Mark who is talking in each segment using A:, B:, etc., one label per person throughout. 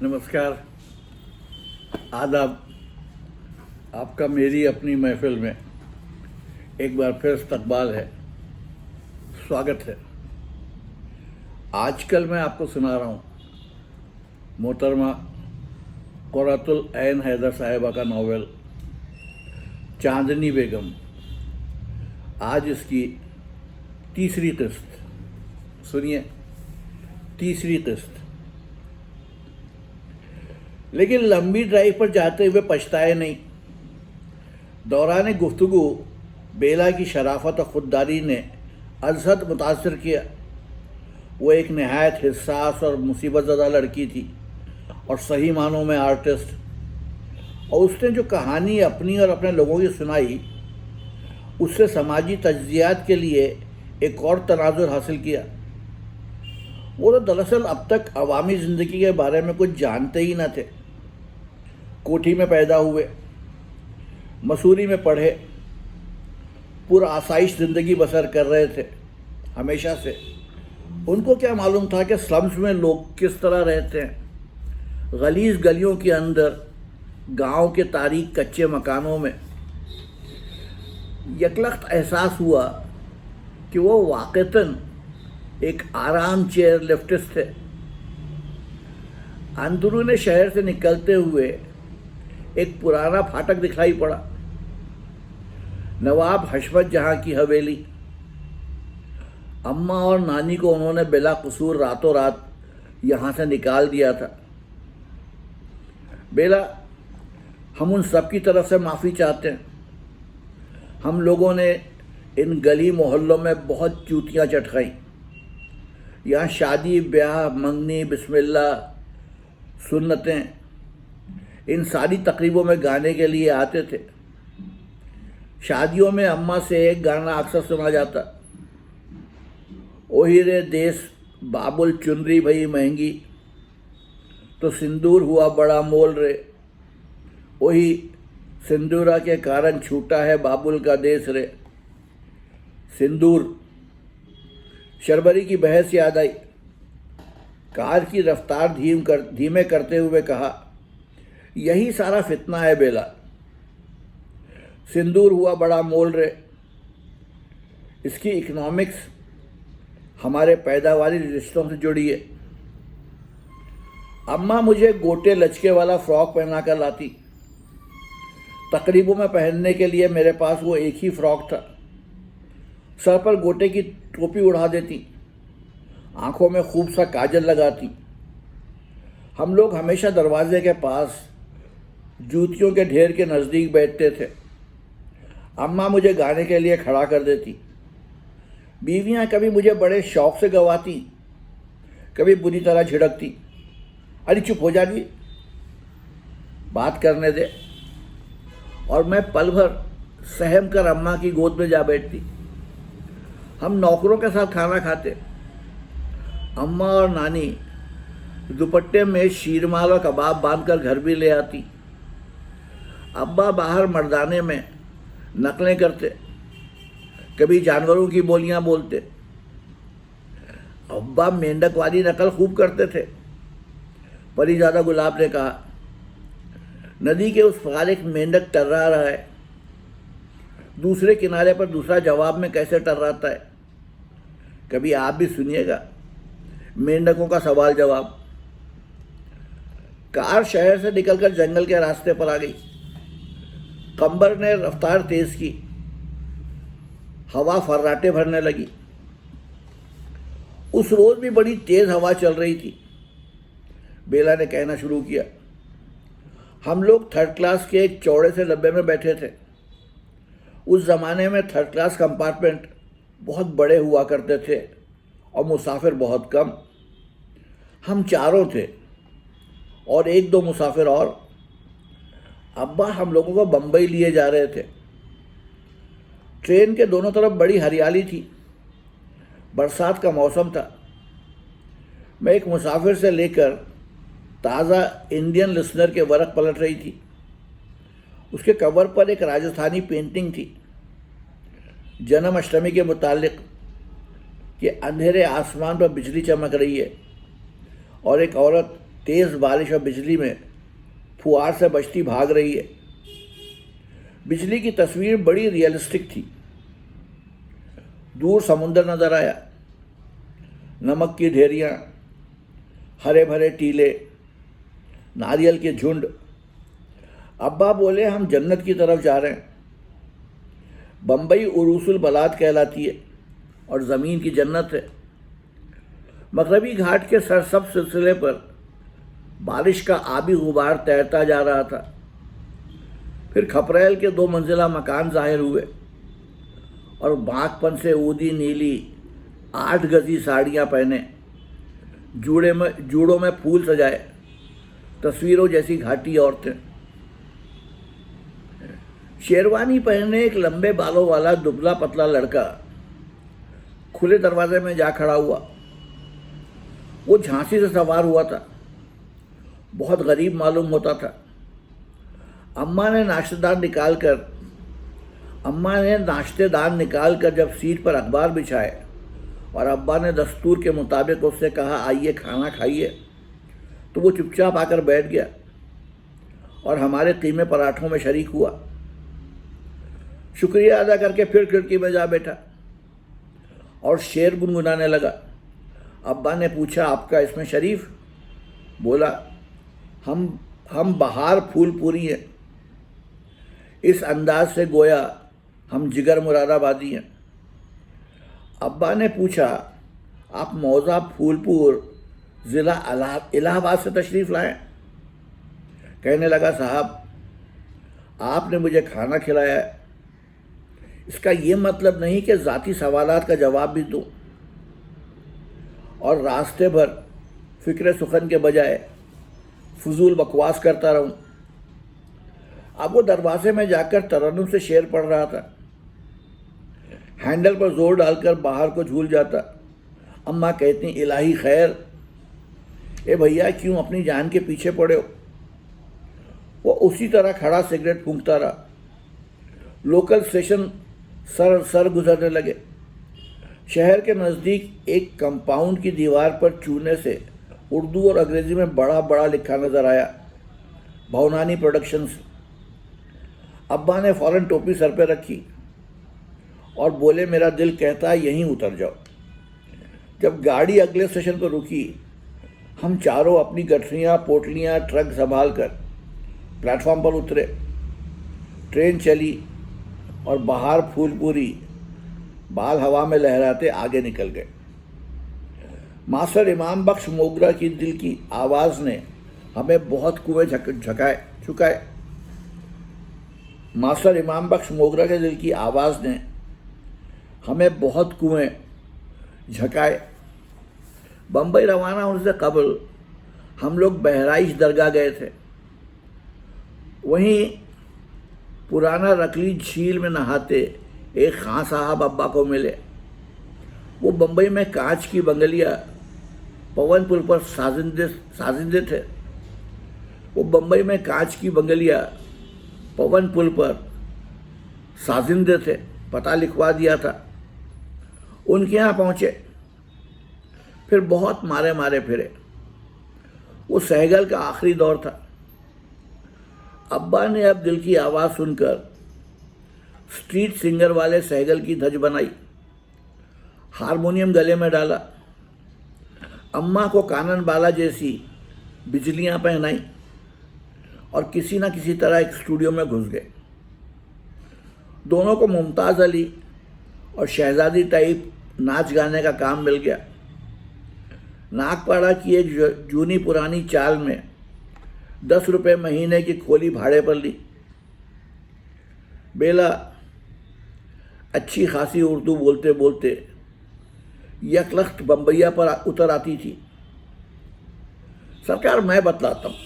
A: नमस्कार, आदाब। आपका मेरी अपनी महफिल में एक बार फिर इस्तकबाल है, स्वागत है। आजकल मैं आपको सुना रहा हूँ मोहतरमा कुर्रतुल ऐन हैदर साहिबा का नावल चांदनी बेगम। आज इसकी तीसरी किस्त, सुनिए, तीसरी किस्त। लेकिन लंबी ड्राइव पर जाते हुए पछताए नहीं। दौरान गुफ्तगू बेला की शराफत और खुददारी ने अजहद मुतासर किया। वो एक नहायत हिस्सास और मुसीबत ज़दा लड़की थी और सही मानों में आर्टिस्ट। और उसने जो कहानी अपनी और अपने लोगों की सुनाई, उससे समाजी तज्जियात के लिए एक और तनाजुर हासिल किया। वो तो दरअसल अब तक अवामी ज़िंदगी के बारे में कुछ जानते ही न थे। कोठी में पैदा हुए, मसूरी में पढ़े, पूरा आसाइश ज़िंदगी बसर कर रहे थे हमेशा से। उनको क्या मालूम था कि स्लम्स में लोग किस तरह रहते हैं। गलीज़ गलियों के अंदर, गांव के तारीक कच्चे मकानों में यकलख्त एहसास हुआ कि वो वाक़तन एक आराम चेयर लेफ्टिस्ट थे। अंदरूने शहर से निकलते हुए एक पुराना फाटक दिखाई पड़ा, नवाब हशमत जहाँ की हवेली। अम्मा और नानी को उन्होंने बिला कसूर रातों रात यहाँ से निकाल दिया था। बेला, हम उन सब की तरफ से माफ़ी चाहते हैं। हम लोगों ने इन गली मोहल्लों में बहुत चूतियाँ चटकाई। यहाँ शादी ब्याह, मंगनी, बिस्मिल्लाह, सुन्नतें, इन सारी तकरीबों में गाने के लिए आते थे। शादियों में अम्मा से एक गाना अक्सर सुना जाता, ओही रे देश बाबुल चुनरी भई महंगी, तो सिंदूर हुआ बड़ा मोल रे। वही सिंदूरा के कारण छूटा है बाबुल का देश रे। सिंदूर, शरबरी की बहस याद आई। कार की रफ्तार धीमे करते हुए कहा, यही सारा फितना है बेला। सिंदूर हुआ बड़ा मोल रे। इसकी इकोनॉमिक्स हमारे पैदावारी रिश्तों से जुड़ी है। अम्मा मुझे गोटे लचके वाला फ्रॉक पहना कर लाती। तकरीबों में पहनने के लिए मेरे पास वो एक ही फ्रॉक था। सर पर गोटे की टोपी उड़ा देती, आंखों में खूब सा काजल लगाती। हम लोग हमेशा दरवाजे के पास जूतियों के ढेर के नज़दीक बैठते थे। अम्मा मुझे गाने के लिए खड़ा कर देती। बीवियाँ कभी मुझे बड़े शौक से गवाती, कभी बुरी तरह झिड़कती। अरे चुप हो जानी, बात करने दे। और मैं पल भर सहम कर अम्मा की गोद में जा बैठती। हम नौकरों के साथ खाना खाते। अम्मा और नानी दुपट्टे में शीरमाल और कबाब बांधकर घर भी ले आती। अब्बा बाहर मर्दाने में नकलें करते, कभी जानवरों की बोलियां बोलते। अब्बा मेंढक वाली नकल खूब करते थे। परीज़ादा गुलाब ने कहा, नदी के उस पार एक मेंढक टर्रा रहा है। दूसरे किनारे पर दूसरा जवाब में कैसे टर्राता है, कभी आप भी सुनिएगा मेंढकों का सवाल जवाब। कार शहर से निकलकर जंगल के रास्ते पर आ गई। कंबर ने रफ्तार तेज की, हवा फर्राटे भरने लगी। उस रोज भी बड़ी तेज हवा चल रही थी। बेला ने कहना शुरू किया, हम लोग थर्ड क्लास के एक चौड़े से डब्बे में बैठे थे। उस ज़माने में थर्ड क्लास कंपार्टमेंट बहुत बड़े हुआ करते थे और मुसाफिर बहुत कम। हम चारों थे और एक दो मुसाफिर और। अब्बा हम लोगों को बम्बई लिए जा रहे थे। ट्रेन के दोनों तरफ बड़ी हरियाली थी। बरसात का मौसम था। मैं एक मुसाफिर से लेकर ताज़ा इंडियन लिसनर के वर्क पलट रही थी। उसके कवर पर एक राजस्थानी पेंटिंग थी, जन्माष्टमी के मुतालिक कि अंधेरे आसमान पर बिजली चमक रही है और एक औरत तेज़ बारिश और बिजली में फुहार से बचती भाग रही है। बिजली की तस्वीर बड़ी रियलिस्टिक थी। दूर समुंदर नजर आया, नमक की ढेरियाँ, हरे भरे टीले, नारियल के झुंड। अब्बा बोले, हम जन्नत की तरफ जा रहे हैं। बम्बई उरूसुल बलाद कहलाती है और ज़मीन की जन्नत है। मगरबी घाट के सरसब्ज़ सिलसिले पर बारिश का आबी गुबार तैरता जा रहा था। फिर खपरेल के 2 मंजिला मकान ज़ाहिर हुए और बागपन से ऊदी नीली 8 गज़ी साड़ियाँ पहने, जूड़ों में फूल सजाए, तस्वीरों जैसी घाटी औरतें। शेरवानी पहने एक लंबे बालों वाला दुबला पतला लड़का खुले दरवाजे में जा खड़ा हुआ। वो झांसी से सवार हुआ था, बहुत गरीब मालूम होता था। अम्मा ने नाश्तेदान निकालकर जब सीट पर अखबार बिछाए और अब्बा ने दस्तूर के मुताबिक उससे कहा, आइए खाना खाइए, तो वो चुपचाप आकर बैठ गया और हमारे कीमे पराठों में शरीक हुआ। शुक्रिया अदा करके फिर खिड़की में जा बैठा और शेर गुनगुनाने लगा। अब्बा ने पूछा, आपका इसमें शरीफ? बोला, हम बहार फूलपुरी हैं। इस अंदाज से गोया हम जिगर मुरादाबादी हैं। अब्बा ने पूछा, आप मौजा फूलपुर ज़िला इलाहाबाद से तशरीफ़ लाएं? कहने लगा, साहब आपने मुझे खाना खिलाया है, इसका ये मतलब नहीं कि ज़ाती सवालात का जवाब भी दूँ और रास्ते भर फ़िक्र सुखन के बजाय फजूल बकवास करता रहूं। अब वो दरवाजे में जाकर तरन्नुम से शेर पढ़ रहा था। हैंडल पर जोर डालकर बाहर को झूल जाता। अम्मा कहती, इलाही खैर। ए भैया, क्यों अपनी जान के पीछे पड़े हो? वो उसी तरह खड़ा सिगरेट फूंकता रहा। लोकल स्टेशन सर गुजरने लगे। शहर के नज़दीक एक कंपाउंड की दीवार पर चूने से उर्दू और अंग्रेज़ी में बड़ा बड़ा लिखा नज़र आया, भवनानी प्रोडक्शंस। अब्बा ने फ़ौरन टोपी सर पे रखी और बोले, मेरा दिल कहता है यहीं उतर जाओ। जब गाड़ी अगले स्टेशन पर रुकी, हम चारों अपनी गठरियाँ, पोटलियाँ, ट्रक संभाल कर प्लेटफॉर्म पर उतरे। ट्रेन चली और बाहर फूलपुरी बाल हवा में लहराते आगे निकल गए। मास्टर इमाम बख्श मोगरा की दिल की आवाज़ ने हमें बहुत कुएं झुकाए। मास्टर इमाम बख्श मोगरा के दिल की आवाज़ ने हमें बहुत कुएं झकाए। बम्बई रवाना होने से कबल हम लोग बहराइच दरगाह गए थे। वहीं पुराना रकली झील में नहाते एक खां साहब अब्बा को मिले। वो बम्बई में कांच की बंगलियाँ पवन पुल पर साजिंदे थे। वो बम्बई में कांच की बंगलियाँ पवन पुल पर साजिंदे थे, पता लिखवा दिया था। उनके यहाँ पहुँचे, फिर बहुत मारे फिरे। वो सहगल का आखिरी दौर था। अब्बा ने अब दिल की आवाज़ सुनकर स्ट्रीट सिंगर वाले सहगल की धज बनाई, हारमोनियम गले में डाला, अम्मा को कानन बाला जैसी बिजलियां पहनाई और किसी न किसी तरह एक स्टूडियो में घुस गए। दोनों को मुमताज़ अली और शहजादी टाइप नाच गाने का काम मिल गया। नागपाड़ा की एक जूनी पुरानी चाल में 10 रुपये महीने की खोली भाड़े पर ली। बेला अच्छी खासी उर्दू बोलते बोलते यकलख्त बम्बैया पर उतर आती थी। सरकार, मैं बतलाता हूँ।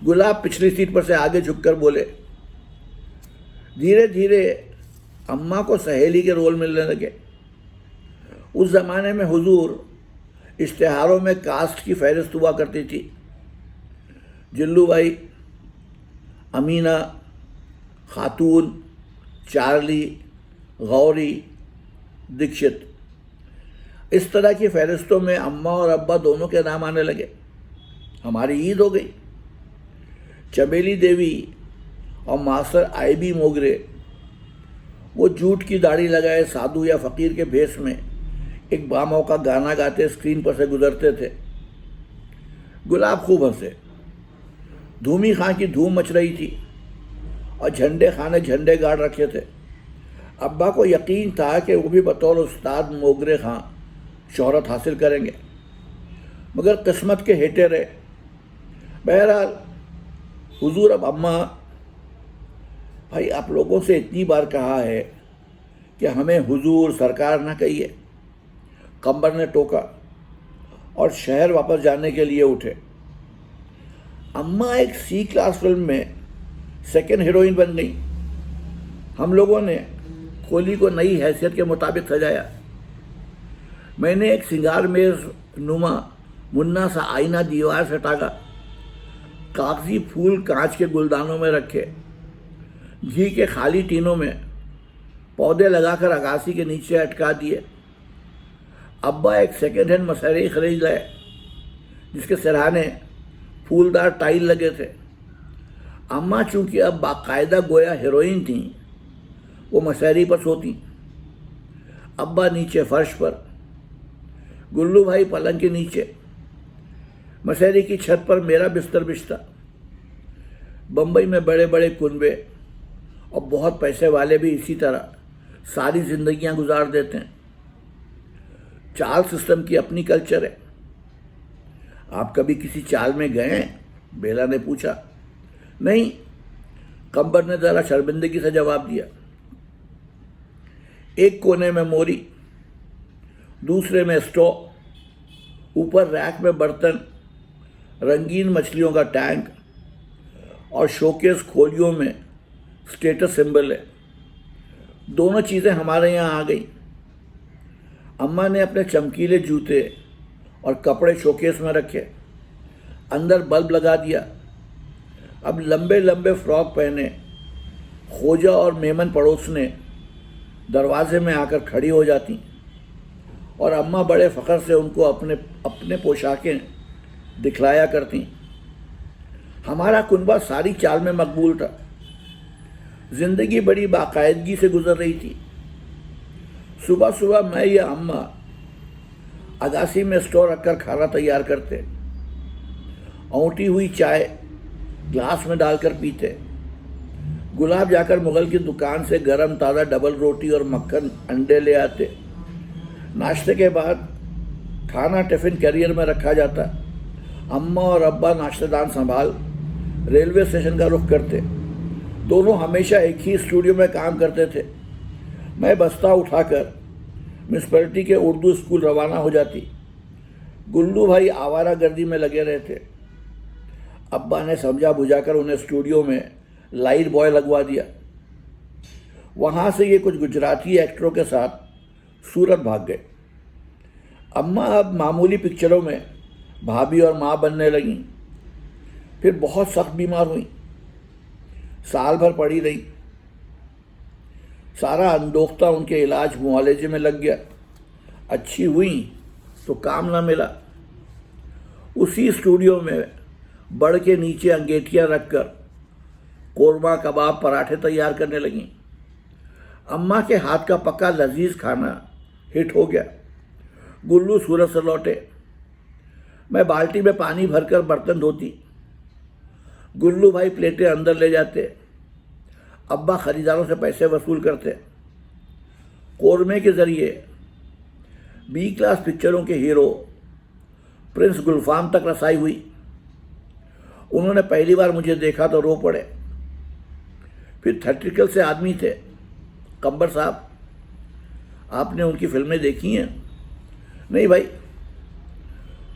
A: गुलाब पिछली सीट पर से आगे झुककर बोले। धीरे धीरे अम्मा को सहेली के रोल मिलने लगे। उस ज़माने में हुजूर इश्तिहारों में कास्ट की फहरिस्त हुआ करती थी। जिल्लू भाई, अमीना, खातून, चार्ली, गौरी, दीक्षित, इस तरह की फहरिस्तों में अम्मा और अब्बा दोनों के नाम आने लगे। हमारी ईद हो गई। चमेली देवी और मास्टर आईबी मोगरे वो जूट की दाढ़ी लगाए साधु या फकीर के भेष में एक बामौका गाना गाते स्क्रीन पर से गुजरते थे। गुलाब खूब हंसे। धूमी खां की धूम मच रही थी और झंडे खां ने झंडे गाड़ रखे थे। अब्बा को यकीन था कि वो भी बतौर उस्ताद मोगरे खां शोहरत हासिल करेंगे, मगर किस्मत के हेटे रहे। बहरहाल हुजूर अब अम्मा, भाई आप लोगों से इतनी बार कहा है कि हमें हुजूर सरकार ना कहिए। कंबर ने टोका और शहर वापस जाने के लिए उठे। अम्मा एक सी क्लास फिल्म में सेकंड हीरोइन बन गई। हम लोगों ने कोहली को नई हैसियत के मुताबिक सजाया। मैंने एक सिंगार मेज नुमा मुन्ना सा आईना दीवार से टांगा। कागजी फूल कांच के गुलदानों में रखे। घी के खाली टीनों में पौधे लगाकर अगासी के नीचे अटका दिए। अब्बा एक सेकेंड हैंड मसहरी खरीद गए जिसके सिरहाने फूलदार टाइल लगे थे। अम्मा चूंकि अब बाकायदा गोया हीरोइन थी, वो मसहरी पर सोती। अब्बा नीचे फर्श पर, गुल्लू भाई पलंग के नीचे। मसहरी की छत पर मेरा बिस्तर बिछता। बम्बई में बड़े बड़े कुनबे और बहुत पैसे वाले भी इसी तरह सारी जिंदगियां गुजार देते हैं। चाल सिस्टम की अपनी कल्चर है। आप कभी किसी चाल में गए हैं? बेला ने पूछा। नहीं, कंबर ने जरा शर्मिंदगी से जवाब दिया। एक कोने में मोरी, दूसरे में स्टो, ऊपर रैक में बर्तन, रंगीन मछलियों का टैंक और शोकेस खोलियों में स्टेटस सिंबल है। दोनों चीज़ें हमारे यहाँ आ गई। अम्मा ने अपने चमकीले जूते और कपड़े शोकेस में रखे। अंदर बल्ब लगा दिया। अब लंबे लंबे फ्रॉक पहने खोजा और मेमन पड़ोसने दरवाजे में आकर खड़ी हो जाती और अम्मा बड़े फ़ख्र से उनको अपने पोशाकें दिखलाया करती। हमारा कुनबा सारी चाल में मकबूल था। जिंदगी बड़ी बाकायदगी से गुजर रही थी। सुबह सुबह मैं या अम्मा अगासी में स्टोर रखकर खाना तैयार करते। औंटी हुई चाय ग्लास में डालकर पीते। गुलाब जाकर मुगल की दुकान से गरम ताज़ा डबल रोटी और मक्खन अंडे ले आते। नाश्ते के बाद खाना टिफ़िन कैरियर में रखा जाता। अम्मा और अब्बा नाश्तेदान संभाल रेलवे स्टेशन का रुख करते। दोनों हमेशा एक ही स्टूडियो में काम करते थे। मैं बस्ता उठाकर म्यूनसिपैलिटी के उर्दू स्कूल रवाना हो जाती। गुल्लू भाई आवारा गर्दी में लगे रहते। अब्बा ने समझा बुझाकर उन्हें स्टूडियो में लाइट बॉय लगवा दिया। वहाँ से ये कुछ गुजराती एक्टरों के साथ सूरत भाग गए। अम्मा अब मामूली पिक्चरों में भाभी और माँ बनने लगीं। फिर बहुत सख्त बीमार हुई। साल भर पड़ी रही। सारा अंदोख्ता उनके इलाज मुआलजे में लग गया। अच्छी हुई तो काम ना मिला। उसी स्टूडियो में बड़ के नीचे अंगेठियाँ रखकर कोरमा कबाब पराठे तैयार करने लगीं। अम्मा के हाथ का पका लजीज खाना हिट हो गया। गुल्लू सूरत से लौटे। मैं बाल्टी में पानी भरकर बर्तन धोती। गुल्लू भाई प्लेटें अंदर ले जाते। अब्बा खरीदारों से पैसे वसूल करते। कोरमे के जरिए बी क्लास पिक्चरों के हीरो प्रिंस गुलफाम तक रसाई हुई। उन्होंने पहली बार मुझे देखा तो रो पड़े। फिर थिएट्रिकल से आदमी थे। कंबर साहब, आपने उनकी फिल्में देखी हैं? नहीं भाई,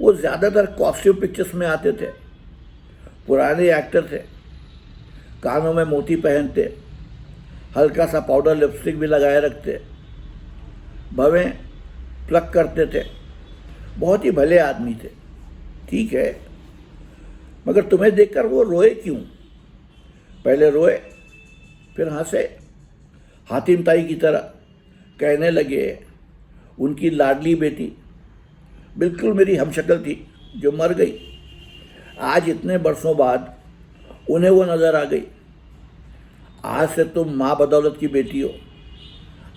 A: वो ज़्यादातर कॉस्ट्यूम पिक्चर्स में आते थे। पुराने एक्टर थे। कानों में मोती पहनते, हल्का सा पाउडर लिपस्टिक भी लगाए रखते, भवें प्लग करते थे। बहुत ही भले आदमी थे। ठीक है, मगर तुम्हें देखकर वो रोए क्यों? पहले रोए फिर हंसे, हातिम ताई की तरह। कहने लगे उनकी लाडली बेटी बिल्कुल मेरी हमशक्ल थी जो मर गई। आज इतने बरसों बाद उन्हें वो नज़र आ गई। आज से तुम माँ बदौलत की बेटी हो,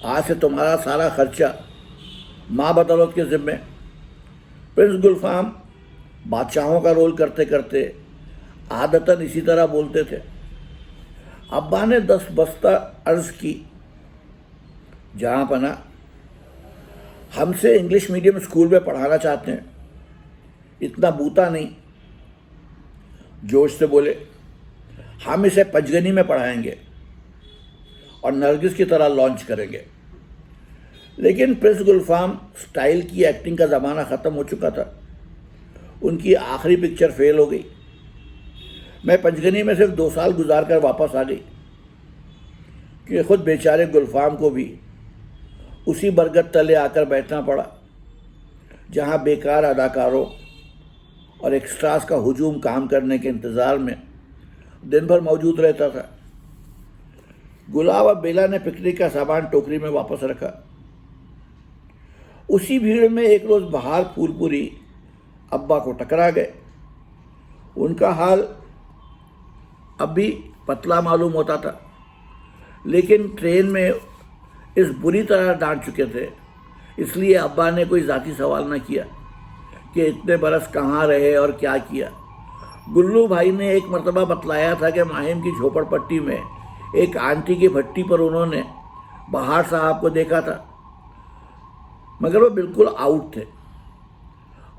A: आज से तुम्हारा सारा खर्चा माँ बदौलत के ज़िम्मे। प्रिंस गुलफाम बादशाहों का रोल करते करते आदतन इसी तरह बोलते थे। अब्बा ने 10 बस्ता अर्ज़ की, जहाँ पना हमसे इंग्लिश मीडियम स्कूल में पढ़ाना चाहते हैं, इतना बूता नहीं। जोश से बोले, हम इसे पंचगनी में पढ़ाएंगे और नरगिस की तरह लॉन्च करेंगे। लेकिन प्रिंस गुलफाम स्टाइल की एक्टिंग का ज़माना ख़त्म हो चुका था। उनकी आखिरी पिक्चर फेल हो गई। मैं पंचगनी में सिर्फ 2 साल गुजार कर वापस आ गई कि खुद बेचारे गुलफाम को भी उसी बरगद तले आकर बैठना पड़ा जहां बेकार अदाकारों और एक्स्ट्रास का हुजूम काम करने के इंतज़ार में दिन भर मौजूद रहता था। गुलाब और बेला ने पिकनिक का सामान टोकरी में वापस रखा। उसी भीड़ में एक रोज़ बाहर फूलपुरी अब्बा को टकरा गए। उनका हाल अब भी पतला मालूम होता था, लेकिन ट्रेन में इस बुरी तरह डांट चुके थे, इसलिए अब्बा ने कोई ज़ाती सवाल न किया कि इतने बरस कहाँ रहे और क्या किया। गुल्लू भाई ने एक मर्तबा बतलाया था कि माहिम की झोपड़पट्टी में एक आंटी की भट्टी पर उन्होंने बहार साहब को देखा था, मगर वो बिल्कुल आउट थे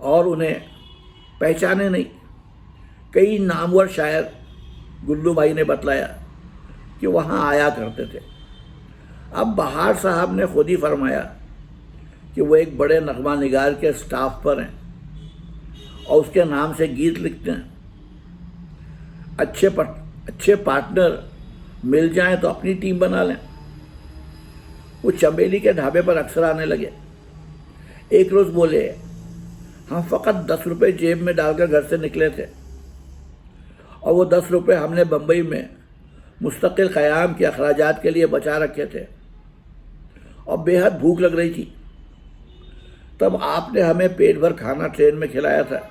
A: और उन्हें पहचाने नहीं। कई नामवर शायर गुल्लू भाई ने बतलाया कि वहाँ आया करते थे। अब बहार साहब ने खुद ही फरमाया कि वो एक बड़े नगमा निगार के स्टाफ पर हैं और उसके नाम से गीत लिखते हैं। अच्छे पार्टनर मिल जाएं तो अपनी टीम बना लें। वो चंबेली के ढाबे पर अक्सर आने लगे। एक रोज़ बोले, हम फ़कत 10 रुपये जेब में डालकर घर से निकले थे और वो 10 रुपये हमने बम्बई में मुस्तकिल क़याम के अखराजात के लिए बचा रखे थे और बेहद भूख लग रही थी। तब आपने हमें पेट भर खाना ट्रेन में खिलाया था।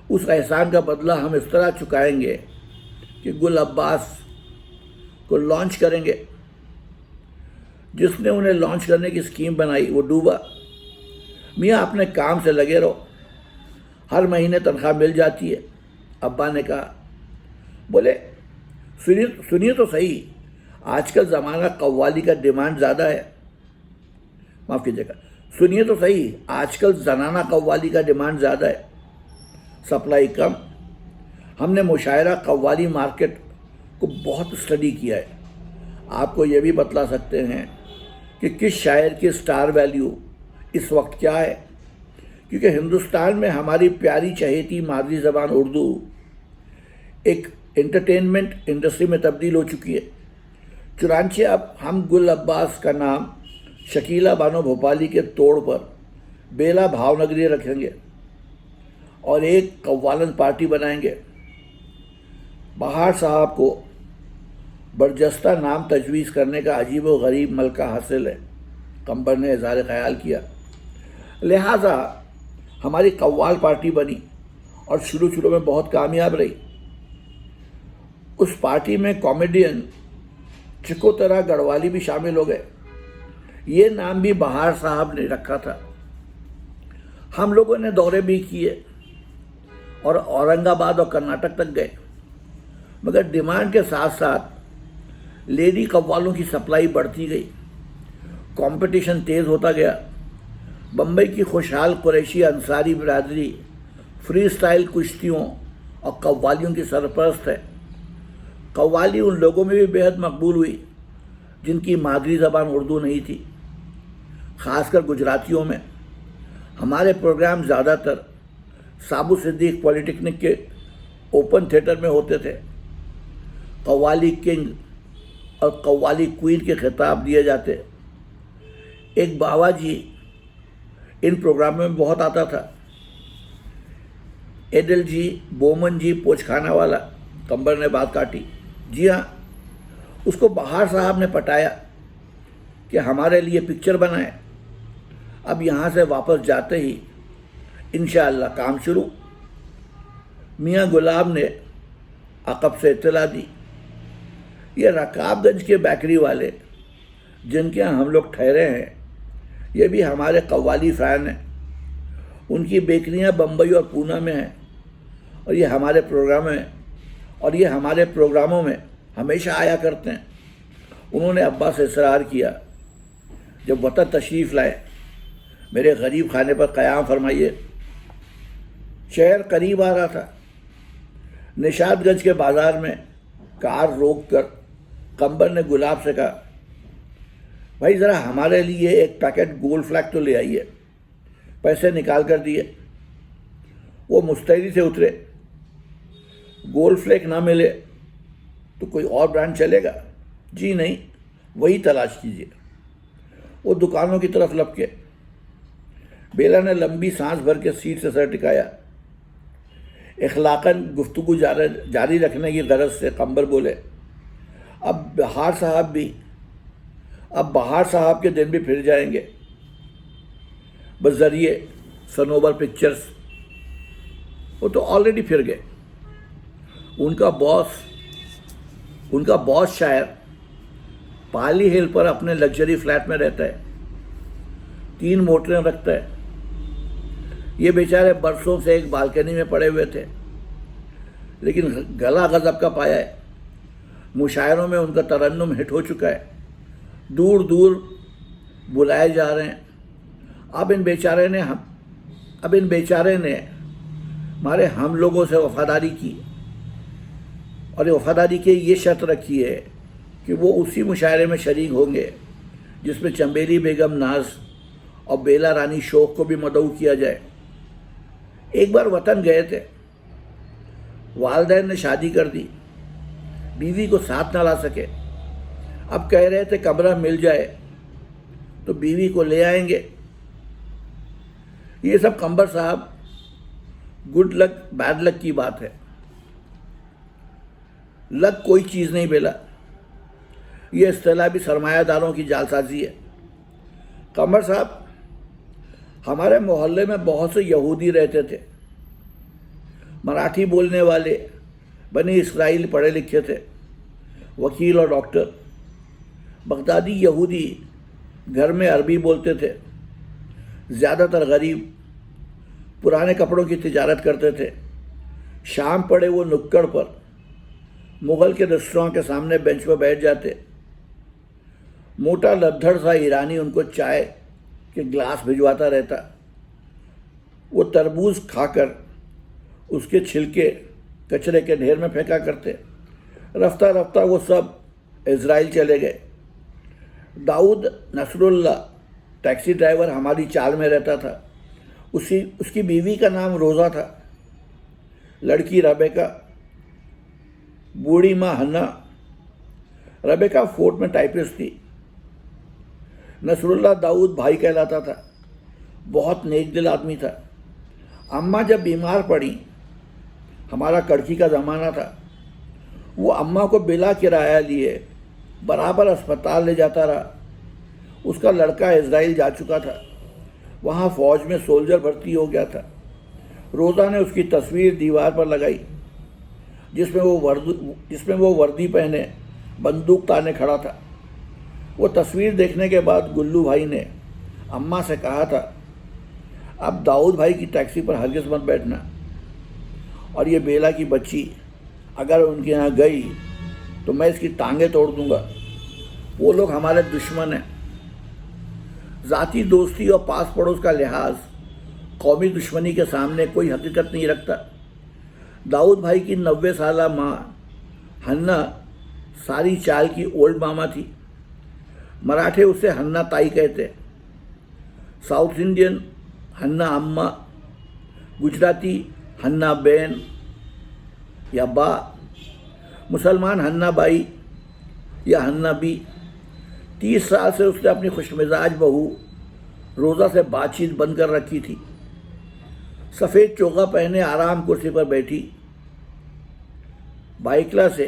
A: उस एहसान का बदला हम इस तरह चुकाएंगे कि गुल अब्बास को लॉन्च करेंगे। जिसने उन्हें लॉन्च करने की स्कीम बनाई वो डूबा। मियाँ अपने काम से लगे रहो, हर महीने तनख्वाह मिल जाती है। अब्बा ने कहा। बोले, सुनिए तो सही, आजकल ज़माना कव्वाली का डिमांड ज़्यादा है। माफ़ कीजिएगा, सुनिए तो सही, आजकल जनाना कव्वाली का डिमांड ज़्यादा है, सप्लाई कम। हमने मुशायरा कव्वाली मार्केट को बहुत स्टडी किया है। आपको ये भी बतला सकते हैं कि किस शायर की स्टार वैल्यू इस वक्त क्या है, क्योंकि हिंदुस्तान में हमारी प्यारी चहेती मादरी ज़बान उर्दू एक एंटरटेनमेंट इंडस्ट्री में तब्दील हो चुकी है। चुनांचे अब हम गुल अब्बास का नाम शकीला बानो भोपाली के तोड़ पर बेला भावनगरी रखेंगे और एक कव्वालन पार्टी बनाएंगे। बहार साहब को बरजस्ता नाम तजवीज़ करने का अजीब व गरीब मलका हासिल है, कंबर ने इज़हार ख्याल किया। लिहाजा हमारी कव्वाल पार्टी बनी और शुरू में बहुत कामयाब रही। उस पार्टी में कॉमेडियन चिकोतरा गढ़वाली भी शामिल हो गए। ये नाम भी बहार साहब ने रखा था। हम लोगों ने दौरे भी किए और औरंगाबाद और कर्नाटक तक गए, मगर डिमांड के साथ साथ लेडी कव्वालों की सप्लाई बढ़ती गई। कंपटीशन तेज़ होता गया। बम्बई की खुशहाल कुरैशी अंसारी बिरादरी फ्री स्टाइल कुश्तियों और कव्वालियों की सरपरस्त है। कव्वाली उन लोगों में भी बेहद मकबूल हुई जिनकी मादरी ज़बान उर्दू नहीं थी, ख़ासकर गुजरातियों में। हमारे प्रोग्राम ज़्यादातर साबु सिद्दीक पॉलिटेक्निक के ओपन थिएटर में होते थे। कव्वाली किंग और कव्वाली क्वीन के खिताब दिए जाते। एक बाबा जी इन प्रोग्रामों में बहुत आता था। एडल जी, बोमन जी, पोचखाना वाला, कंबर ने बात काटी। जी हाँ, उसको बहार साहब ने पटाया कि हमारे लिए पिक्चर बनाए। अब यहाँ से वापस जाते ही इंशाअल्लाह काम शुरू। मियाँ गुलाब ने अकब से इत्तला दी। ये रकाबगंज के बेकरी वाले जिनके यहाँ हम लोग ठहरे हैं, ये भी हमारे कव्वाली फ़ैन हैं। उनकी बेकरियाँ बम्बई और पूना में हैं और ये हमारे प्रोग्रामों में हमेशा आया करते हैं। उन्होंने अब्बा से इसरार किया, जब वतन तशरीफ़ लाए मेरे गरीब खाने पर क़याम फरमाइए। शहर करीब आ रहा था। निशातगंज के बाज़ार में कार रोक कर कंबर ने गुलाब से कहा, भाई ज़रा हमारे लिए एक पैकेट गोल्ड फ्लैग तो ले आइए। पैसे निकाल कर दिए। वो मुस्तैदी से उतरे। गोल्ड फ्लेक ना मिले तो कोई और ब्रांड चलेगा? जी नहीं, वही तलाश कीजिए। वो दुकानों की तरफ लपके। बेला ने लंबी सांस भर के सीट से सर टिकाया। इखलाकन गुफ्तगू जारी रखने की गरज से कंबर बोले, अब बहार साहब के दिन भी फिर जाएंगे। बज़रिए सनोबर पिक्चर्स, वो तो ऑलरेडी फिर गए। उनका बॉस शायर पाली हिल पर अपने लग्जरी फ्लैट में रहता है, 3 मोटरें रखता है। ये बेचारे बरसों से एक बालकनी में पड़े हुए थे, लेकिन गला गजब का पाया है। मुशायरों में उनका तरन्नुम हिट हो चुका है, दूर दूर बुलाए जा रहे हैं। अब इन बेचारे ने हमारे हम लोगों से वफादारी की और वफादारी की ये शर्त रखी है कि वो उसी मुशायरे में शरीक होंगे जिसमें चंबेली बेगम नाज और बेला रानी शोक को भी मदऊ किया जाए। एक बार वतन गए थे, वालदैन ने शादी कर दी, बीवी को साथ ना ला सके। अब कह रहे थे कमरा मिल जाए तो बीवी को ले आएंगे। ये सब कंबर साहब गुड लक बैड लक की बात है। लक कोई चीज़ नहीं बेला, ये इस्तेलाह भी सरमायादारों की जालसाजी है। कंबर साहब, हमारे मोहल्ले में बहुत से यहूदी रहते थे, मराठी बोलने वाले, बनी इसराइल पढ़े लिखे थे, वकील और डॉक्टर। बगदादी यहूदी घर में अरबी बोलते थे, ज़्यादातर गरीब, पुराने कपड़ों की तिजारत करते थे। शाम पड़े वो नुक्कड़ पर मुग़ल के रेस्टोरेंट के सामने बेंच पर बैठ जाते। मोटा लद्दड़ सा ईरानी उनको चाय के गिलास भिजवाता रहता। वो तरबूज खाकर उसके छिलके कचरे के ढेर में फेंका करते। रफ्ता रफ्ता वो सब इज़राइल चले गए। दाऊद नसरुल्लाह टैक्सी ड्राइवर हमारी चाल में रहता था। उसकी बीवी का नाम रोज़ा था, लड़की रबेका, बूढ़ी माँ हन्ना। रबेका फोर्ट में टाइपिस्ट थी। नसरुल्लाह दाऊद भाई कहलाता था, बहुत नेक दिल आदमी था। अम्मा जब बीमार पड़ी, हमारा कड़की का ज़माना था, वो अम्मा को बिला किराया लिए बराबर अस्पताल ले जाता रहा। उसका लड़का इज़राइल जा चुका था, वहाँ फ़ौज में सोल्जर भर्ती हो गया था। रोज़ा ने उसकी तस्वीर दीवार पर लगाई जिसमें वो वर्दी पहने बंदूक ताने खड़ा था। वो तस्वीर देखने के बाद गुल्लू भाई ने अम्मा से कहा था, अब दाऊद भाई की टैक्सी पर हरगिज़ मत बैठना, और ये बेला की बच्ची अगर उनके यहाँ गई तो मैं इसकी टांगें तोड़ दूँगा। वो लोग हमारे दुश्मन हैं। ज़ाती दोस्ती और पास पड़ोस का लिहाज कौमी दुश्मनी के सामने कोई हकीकत नहीं रखता। दाऊद भाई की 90 साला माँ हन्ना सारी चाल की ओल्ड मामा थी। मराठे उसे हन्ना ताई कहते, साउथ इंडियन हन्ना अम्मा, गुजराती हन्ना बहन या बा, मुसलमान हन्ना बाई या हन्ना बी। 30 साल से उसने अपनी खुशमिजाज बहू रोज़ा से बातचीत बंद कर रखी थी। सफ़ेद चोगा पहने आराम कुर्सी पर बैठी, बाइकला से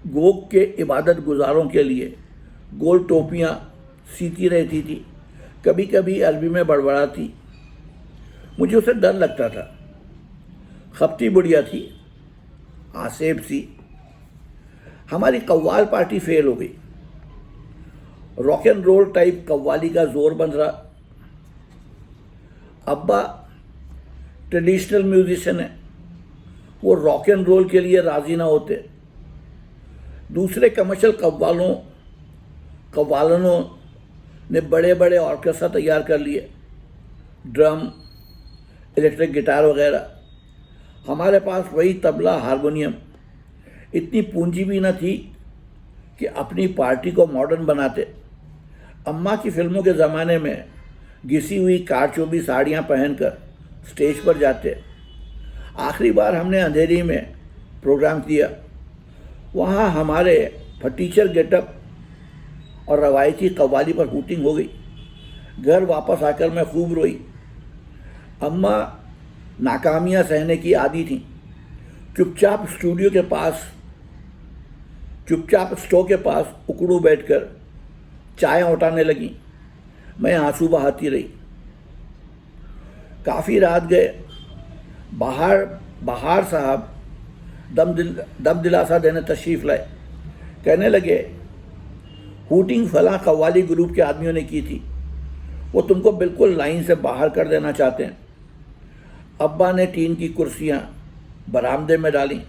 A: गोग के इबादत गुजारों के लिए गोल टोपियाँ सीती रहती थी। कभी कभी अरबी में बड़बड़ाती। मुझे उसे डर लगता था। खपती बुढ़िया थी, आसेब सी। हमारी कव्वाल पार्टी फेल हो गई। Rock and roll type qawwali का जोर बन रहा। अब्बा ट्रेडिशनल म्यूजिशियन है, वो रॉक एंड रोल के लिए राजी ना होते। दूसरे कमर्शियल कव्वालनों ने बड़े बड़े ऑर्केस्ट्रा तैयार कर लिए, ड्रम, इलेक्ट्रिक गिटार वगैरह। हमारे पास वही तबला, हारमोनियम। इतनी पूंजी भी न थी कि अपनी पार्टी को मॉडर्न बनाते। अम्मा की फिल्मों के ज़माने में घिसी हुई कारचोबी साड़ियाँ पहनकर स्टेज पर जाते। आखिरी बार हमने अंधेरी में प्रोग्राम किया। वहाँ हमारे फटीचर गेटअप और रवायती कव्वाली पर शूटिंग हो गई। घर वापस आकर मैं खूब रोई। अम्मा नाकामियाँ सहने की आदी थीं। चुपचाप स्टोव के पास उकड़ू बैठकर चाय औटाने लगी। मैं आंसू बहाती रही। काफ़ी रात गए। बाहर साहब दम दिलासा देने तशरीफ़ लाए। कहने लगे, हूटिंग फलां कव्वाली ग्रुप के आदमियों ने की थी, वो तुमको बिल्कुल लाइन से बाहर कर देना चाहते हैं। अब्बा ने टीन की कुर्सियाँ बरामदे में डाली,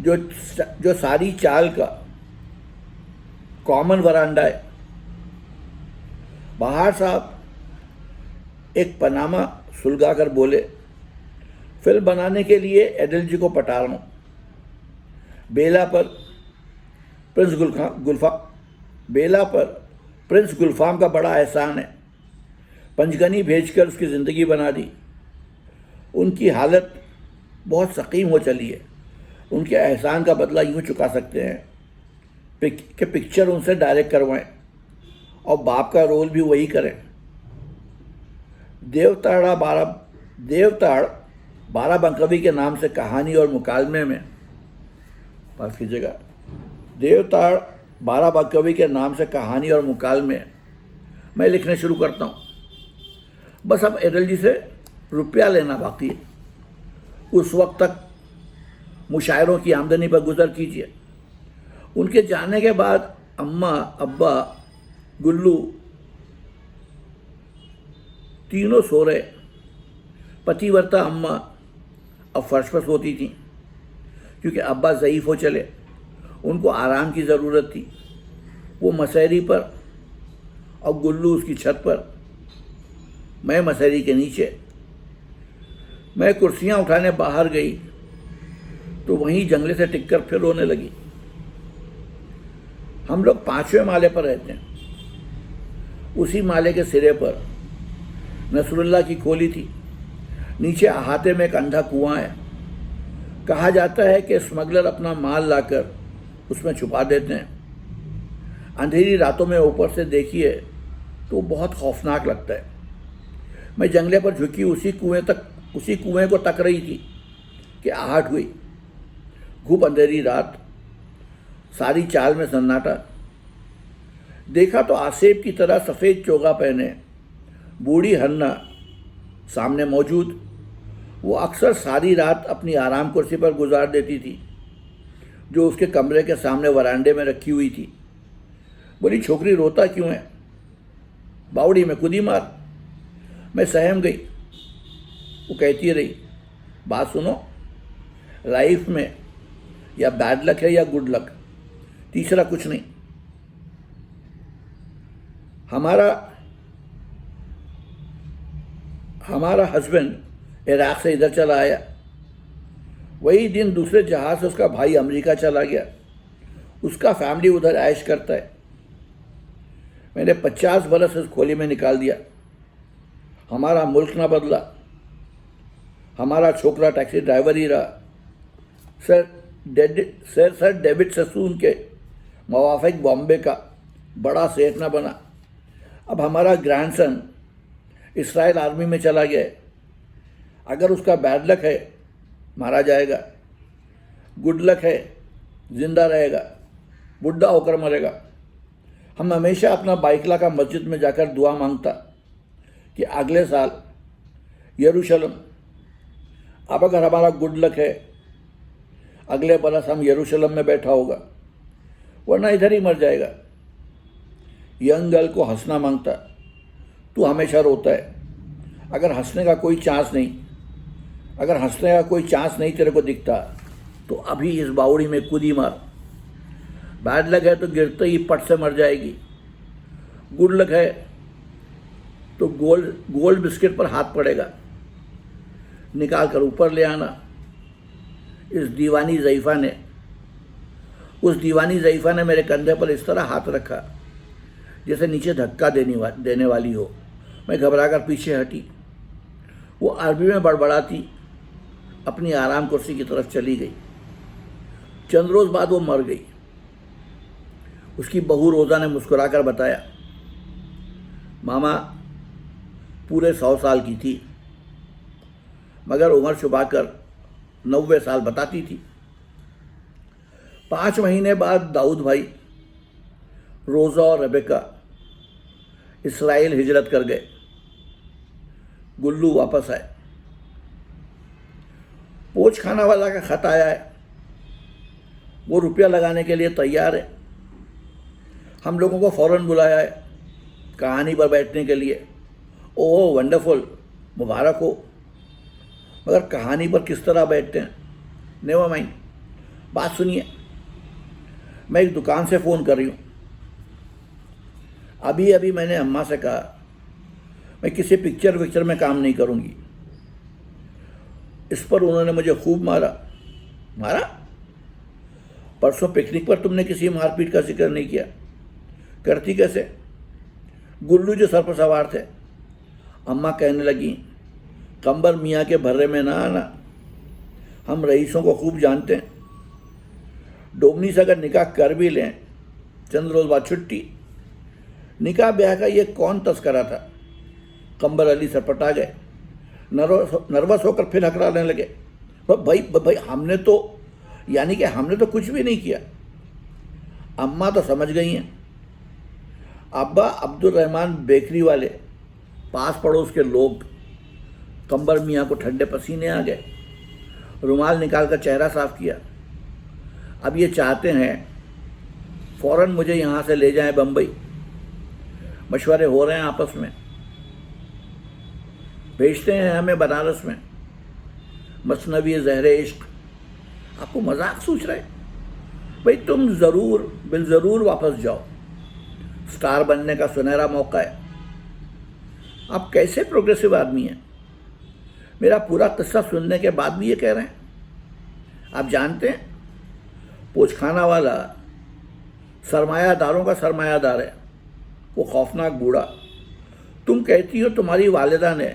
A: जो सारी चाल का कॉमन वरांडा है। बाहर साहब एक पनामा सुलगा कर बोले, फिल्म बनाने के लिए एडल जी को पटा रहा हूँ। बेला पर प्रिंस गुलफाम का बड़ा एहसान है। पंचगनी भेजकर उसकी ज़िंदगी बना दी। उनकी हालत बहुत सकीम हो चली है। उनके एहसान का बदला यूँ चुका सकते हैं कि पिक्चर उनसे डायरेक्ट करवाएं और बाप का रोल भी वही करें। देवताड़ बाराबंकवी के नाम से कहानी और मुकालमे में माफ़ कीजिएगा देवताड़ बाराबंकवी के नाम से कहानी और मुकालमे मैं लिखने शुरू करता हूँ। बस अब एडल जी से रुपया लेना बाकी है। उस वक्त तक मुशायरों की आमदनी पर गुजर कीजिए। उनके जाने के बाद अम्मा, अब्बा, गुल्लू तीनों सो रहे। पतिव्रता अम्मा अब फर्श पर सोती थी, क्योंकि अब्बा ज़ईफ़ हो चले। उनको आराम की ज़रूरत थी। वो मसहरी पर और गुल्लू उसकी छत पर, मैं मसहरी के नीचे। मैं कुर्सियाँ उठाने बाहर गई तो वहीं जंगले से टिककर फिर रोने लगी। हम लोग 5वें माले पर रहते हैं। उसी माले के सिरे पर नसरुल्ला की खोली थी। नीचे अहाते में एक अंधा कुआं है। कहा जाता है कि स्मगलर अपना माल लाकर उसमें छुपा देते हैं। अंधेरी रातों में ऊपर से देखिए तो बहुत खौफनाक लगता है। मैं जंगले पर झुकी उसी कुएं को तक रही थी कि आहट हुई। घुप अंधेरी रात, सारी चाल में सन्नाटा। देखा तो आसेब की तरह सफ़ेद चोगा पहने बूढ़ी हन्ना सामने मौजूद। वो अक्सर सारी रात अपनी आराम कुर्सी पर गुजार देती थी, जो उसके कमरे के सामने वरांडे में रखी हुई थी। बोली, छोकरी रोता क्यों है? बावड़ी में कूदी मार। मैं सहम गई। वो कहती रही, बात सुनो, लाइफ में या बैड लक है या गुड लक, तीसरा कुछ नहीं। हमारा हस्बैंड इराक से इधर चला आया। वही दिन दूसरे जहाज से उसका भाई अमेरिका चला गया। उसका फैमिली उधर ऐश करता है। मैंने 50 बरस इस खोली में निकाल दिया। हमारा मुल्क ना बदला। हमारा छोकरा टैक्सी ड्राइवर ही रहा। सर डेविड ससून के मवाफिक बॉम्बे का बड़ा सेठ ना बना। अब हमारा ग्रैंडसन इसराइल आर्मी में चला गया है। अगर उसका बैड लक है, मारा जाएगा। गुड लक है, जिंदा रहेगा, बुढ़ा होकर मरेगा। हम हमेशा अपना बाइकला का मस्जिद में जाकर दुआ मांगता कि अगले साल यरूशलेम। अब अगर हमारा गुड लक है अगले बरस हम यरूशलेम में बैठा होगा, वरना इधर ही मर जाएगा। यंग गर्ल को हंसना मांगता, तू हमेशा रोता है। अगर हंसने का कोई चांस नहीं तेरे को दिखता तो अभी इस बावड़ी में कूद ही मार। बैड लक है तो गिरते ही पट से मर जाएगी, गुड लक है तो गोल्ड बिस्किट पर हाथ पड़ेगा, निकाल कर ऊपर ले आना। उस दीवानी ज़ईफ़ा ने मेरे कंधे पर इस तरह हाथ रखा जैसे नीचे धक्का देने वाली हो। मैं घबराकर पीछे हटी। वो अरबी में बड़बड़ाती अपनी आराम कुर्सी की तरफ चली गई। चंद रोज बाद वो मर गई। उसकी बहू रोज़ा ने मुस्कुराकर बताया, मामा पूरे 100 साल की थी, मगर उम्र छुपाकर 90 साल बताती थी। 5 महीने बाद दाऊद भाई, रोज़ा और रेबेका इस्राइल हिजरत कर गए। गुल्लू वापस आए। पोच खाना वाला का खत आया है, वो रुपया लगाने के लिए तैयार है। हम लोगों को फ़ौरन बुलाया है कहानी पर बैठने के लिए। ओह वंडरफुल, मुबारक हो। मगर कहानी पर किस तरह बैठते हैं? नेवर माइंड, बात सुनिए। मैं एक दुकान से फ़ोन कर रही हूँ। अभी मैंने अम्मा से कहा मैं किसी पिक्चर में काम नहीं करूँगी। इस पर उन्होंने मुझे खूब मारा। परसों पिकनिक पर तुमने किसी मारपीट का जिक्र नहीं किया, करती कैसे? गुल्लू जो सर पर सवार थे। अम्मा कहने लगी, कंबर मियाँ के भर्रे में ना आना, हम रईसों को खूब जानते हैं। डोमनी से अगर निकाह कर भी लें, चंद रोज बाद छुट्टी। निकाह ब्याह का ये कौन तस्करा था? कंबर अली सरपटा गए। नर्वस होकर फिर हकराने लगे। भाई हमने तो कुछ भी नहीं किया। अम्मा तो समझ गई हैं। अब्बा अब्दुल रहमान बेकरी वाले, पास पड़ोस के लोग, कंबर मियाँ को ठंडे पसीने आ गए। रुमाल निकाल कर चेहरा साफ किया। अब ये चाहते हैं फ़ौरन मुझे यहाँ से ले जाएं बम्बई। मशवरे हो रहे हैं आपस में। भेजते हैं हमें बनारस में मसनवी ज़हरे इश्क। आपको मजाक सूझ रहे? भाई तुम बिलज़रूर वापस जाओ, स्टार बनने का सुनहरा मौका है। आप कैसे प्रोग्रेसिव आदमी हैं? मेरा पूरा किस्सा सुनने के बाद भी ये कह रहे हैं। आप जानते हैं पोचखाना वाला सरमायादारों का सरमायादार है, वो खौफनाक बूढ़ा। तुम कहती हो तुम्हारी वालिदा ने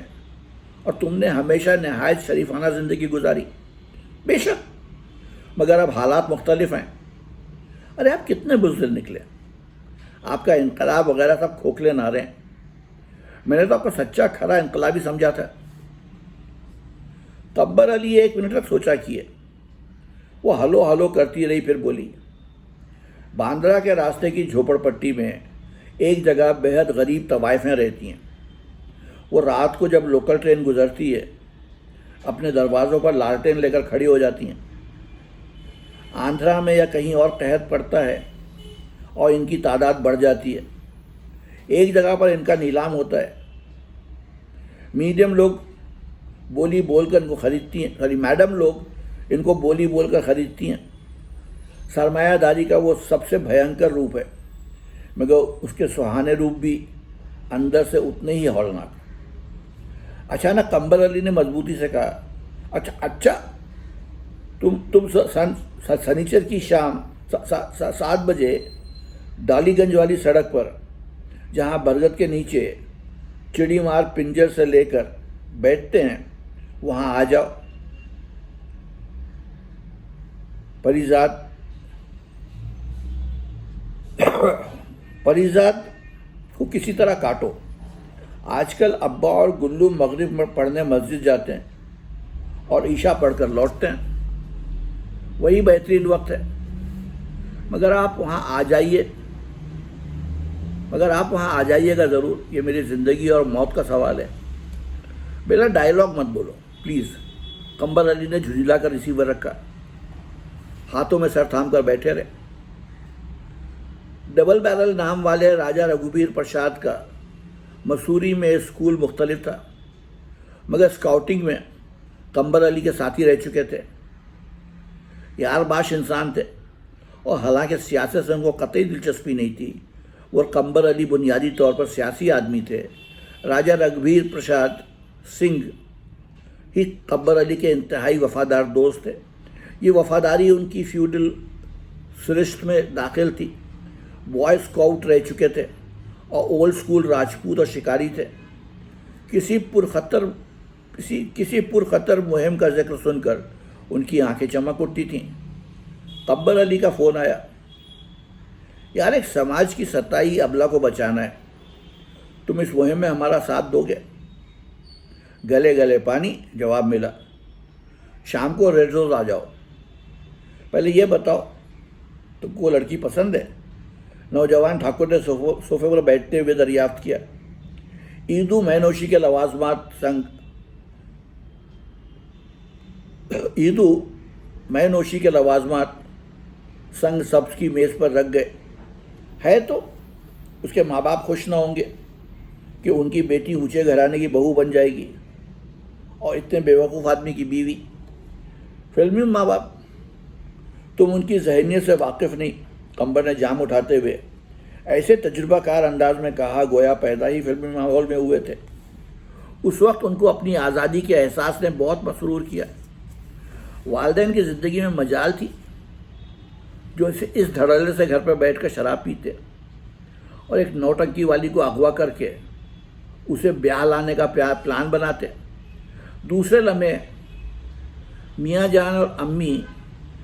A: और तुमने हमेशा नहायत शरीफाना ज़िंदगी गुजारी। बेशक, मगर अब हालात मुख्तलिफ हैं। अरे आप कितने बुज़दिल निकले। आपका इनकलाब वगैरह सब खोखले नारे हैं। मैंने तो आपको सच्चा खरा इनकलाबी समझा था। तब्बर अली 1 मिनट तक सोचा किए। वो हलो हलो करती रही, फिर बोली, बांद्रा के रास्ते की झोपड़पट्टी में एक जगह बेहद गरीब तवाइफें रहती हैं। वो रात को जब लोकल ट्रेन गुजरती है, अपने दरवाज़ों पर लालटेन लेकर खड़ी हो जाती हैं। आंध्रा में या कहीं और कहत पड़ता है और इनकी तादाद बढ़ जाती है। एक जगह पर इनका नीलाम होता है। मीडियम लोग बोली बोलकर इनको खरीदती हैं, मैडम लोग इनको बोली बोलकर खरीदती हैं। सरमायादारी का वो सबसे भयंकर रूप है, मगर उसके सुहाने रूप भी अंदर से उतने ही हौलनाक। अचानक कंबर अली ने मजबूती से कहा, अच्छा तुम शनिचर की शाम 7 बजे डालीगंज वाली सड़क पर, जहाँ बरगद के नीचे चिड़ी मार पिंजर से लेकर बैठते हैं, वहाँ आ जाओ। परिजात को किसी तरह काटो। आजकल अब्बा और गुल्लू मगरिब में पढ़ने मस्जिद जाते हैं और ईशा पढ़कर लौटते हैं। वही बेहतरीन वक्त है। मगर आप वहाँ आ जाइएगा ज़रूर। ये मेरी ज़िंदगी और मौत का सवाल है। बेला डायलॉग मत बोलो प्लीज़। कंबर अली ने झुंझला कर रिसीवर रखा, हाथों में सर थाम कर बैठे रहे। डबल बैरल नाम वाले राजा रघुवीर प्रसाद का मसूरी में स्कूल मुख्तलिफ था, मगर स्काउटिंग में कंबर अली के साथी रह चुके थे। यार बाश इंसान थे और हालांकि सियासत से उनको कतई दिलचस्पी नहीं थी, वो कंबर अली बुनियादी तौर पर सियासी आदमी थे। राजा रघुवीर प्रसाद सिंह ही कंबर अली के इंतहाई वफादार दोस्त थे। ये वफादारी उनकी फ्यूडल सृष्ट में दाखिल थी। बॉय स्काउट रह चुके थे और ओल्ड स्कूल राजपूत और शिकारी थे। किसी पुरखतर मुहिम का जिक्र सुनकर उनकी आंखें चमक उठती थीं। कंबर अली का फ़ोन आया। यार, एक समाज की सताई अबला को बचाना है, तुम इस मुहिम में हमारा साथ दोगे? गले गले पानी जवाब मिला। शाम को रेड रोज आ जाओ। पहले ये बताओ, तुमको लड़की पसंद है? नौजवान ठाकुर ने सोफे पर बैठते हुए दरियाफ्त किया। ईदू मैनोशी के लवाजमात संग सब्ज की मेज़ पर रख गए। है तो उसके माँ बाप खुश ना होंगे कि उनकी बेटी ऊंचे घराने की बहू बन जाएगी और इतने बेवकूफ़ आदमी की बीवी। फिल्मी माँ बाप, तुम उनकी जहनीत से वाकिफ़ नहीं, कंबर ने जाम उठाते हुए ऐसे तजुर्बाकार अंदाज में कहा गोया पैदा ही फिल्मी माहौल में हुए थे। उस वक्त उनको अपनी आज़ादी के एहसास ने बहुत मसरूर किया। वालिदैन की ज़िंदगी में मजाल थी जो इस धड़ल्ले से घर पर बैठकर शराब पीते और एक नौटंकी वाली को अगवा करके उसे ब्याह लाने का प्लान बनाते। दूसरे लम्हे मियाँ जान और अम्मी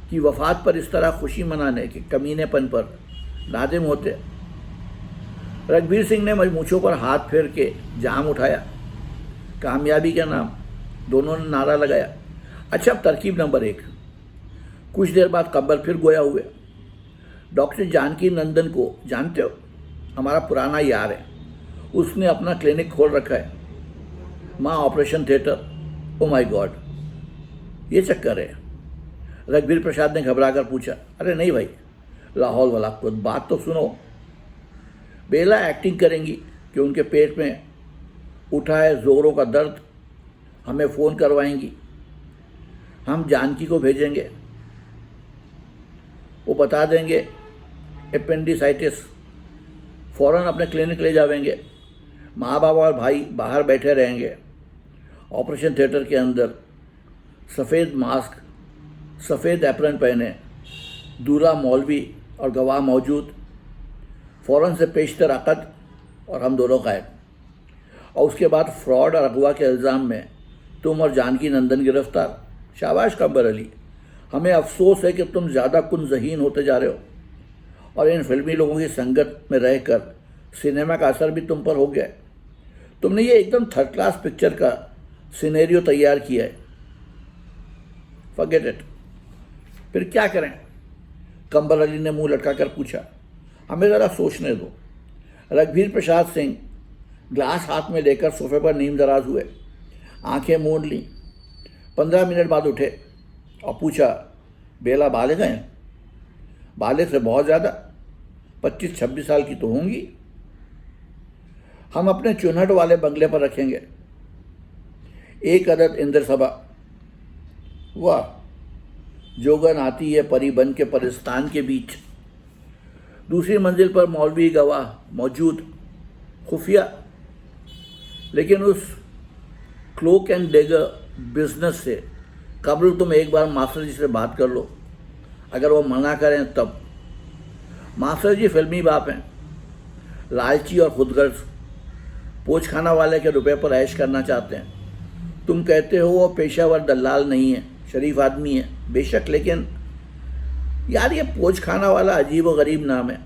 A: की वफ़ात पर इस तरह खुशी मनाने के कमीनेपन पर नादिम होते। रघुवीर सिंह ने मूँछों पर हाथ फेर के जाम उठाया। कामयाबी के नाम दोनों ने नारा लगाया। अच्छा, अब तरकीब नंबर 1। कुछ देर बाद कंबर फिर गोया हुए। डॉक्टर जानकी नंदन को जानते हो? हमारा पुराना यार है, उसने अपना क्लिनिक खोल रखा है। माँ operation theatre. Oh my God, ये चक्कर है? रघुवीर प्रसाद ने घबरा कर पूछा। अरे नहीं भाई, लाहौल वाला खुद, बात तो सुनो। बेला एक्टिंग करेंगी कि उनके पेट में उठा है जोरों का दर्द, हमें फ़ोन करवाएंगी, हम जानकी को भेजेंगे, वो बता देंगे एपेंडिसाइटिस, फ़ौरन अपने क्लिनिक ले जावेंगे। माँ बाप और भाई बाहर बैठे रहेंगे। ऑपरेशन थिएटर के अंदर सफ़ेद मास्क, सफ़ेद एप्रन पहने दूल्हा मौलवी और गवाह मौजूद। फ़ौरन से पेशतर अक़द और हम दोनों गायब। और उसके बाद फ्रॉड और अगवा के इल्ज़ाम में तुम और जानकी नंदन गिरफ्तार। शाबाश कंबर अली, हमें अफसोस है कि तुम ज़्यादा कुन ज़हीन होते जा रहे हो और इन फिल्मी लोगों की संगत में रहकर सिनेमा का असर भी तुम पर हो गया है। तुमने ये एकदम थर्ड क्लास पिक्चर का सिनेरियो तैयार किया है। Forget it. फिर क्या करें? कंबर अली ने मुंह लटका कर पूछा। हमें ज़रा सोचने दो। रघुवीर प्रसाद सिंह ग्लास हाथ में लेकर सोफे पर नीम दराज हुए, आंखें मूंद लीं। 15 मिनट बाद उठे और पूछा, बेला बालिग हैं? बालिग से बहुत ज़्यादा, 25-26 साल की तो होंगी। हम अपने चुनहट वाले बंगले पर रखेंगे। एक अदद इंद्र सभा। वाह, जोगन आती है परी बन के परिस्तान के बीच। दूसरी मंजिल पर मौलवी गवाह मौजूद, खुफिया। लेकिन उस क्लोक एंड डेगर बिजनेस से कबल तुम एक बार मास्टर जी से बात कर लो। अगर वो मना करें तब। मास्टर जी फिल्मी बाप हैं, लालची और खुदगर्ज, पोच खाना वाले के रुपए पर ऐश करना चाहते हैं। तुम कहते हो वो पेशावर दलाल नहीं है, शरीफ आदमी है। बेशक, लेकिन यार ये पोच खाना वाला अजीब व गरीब नाम है।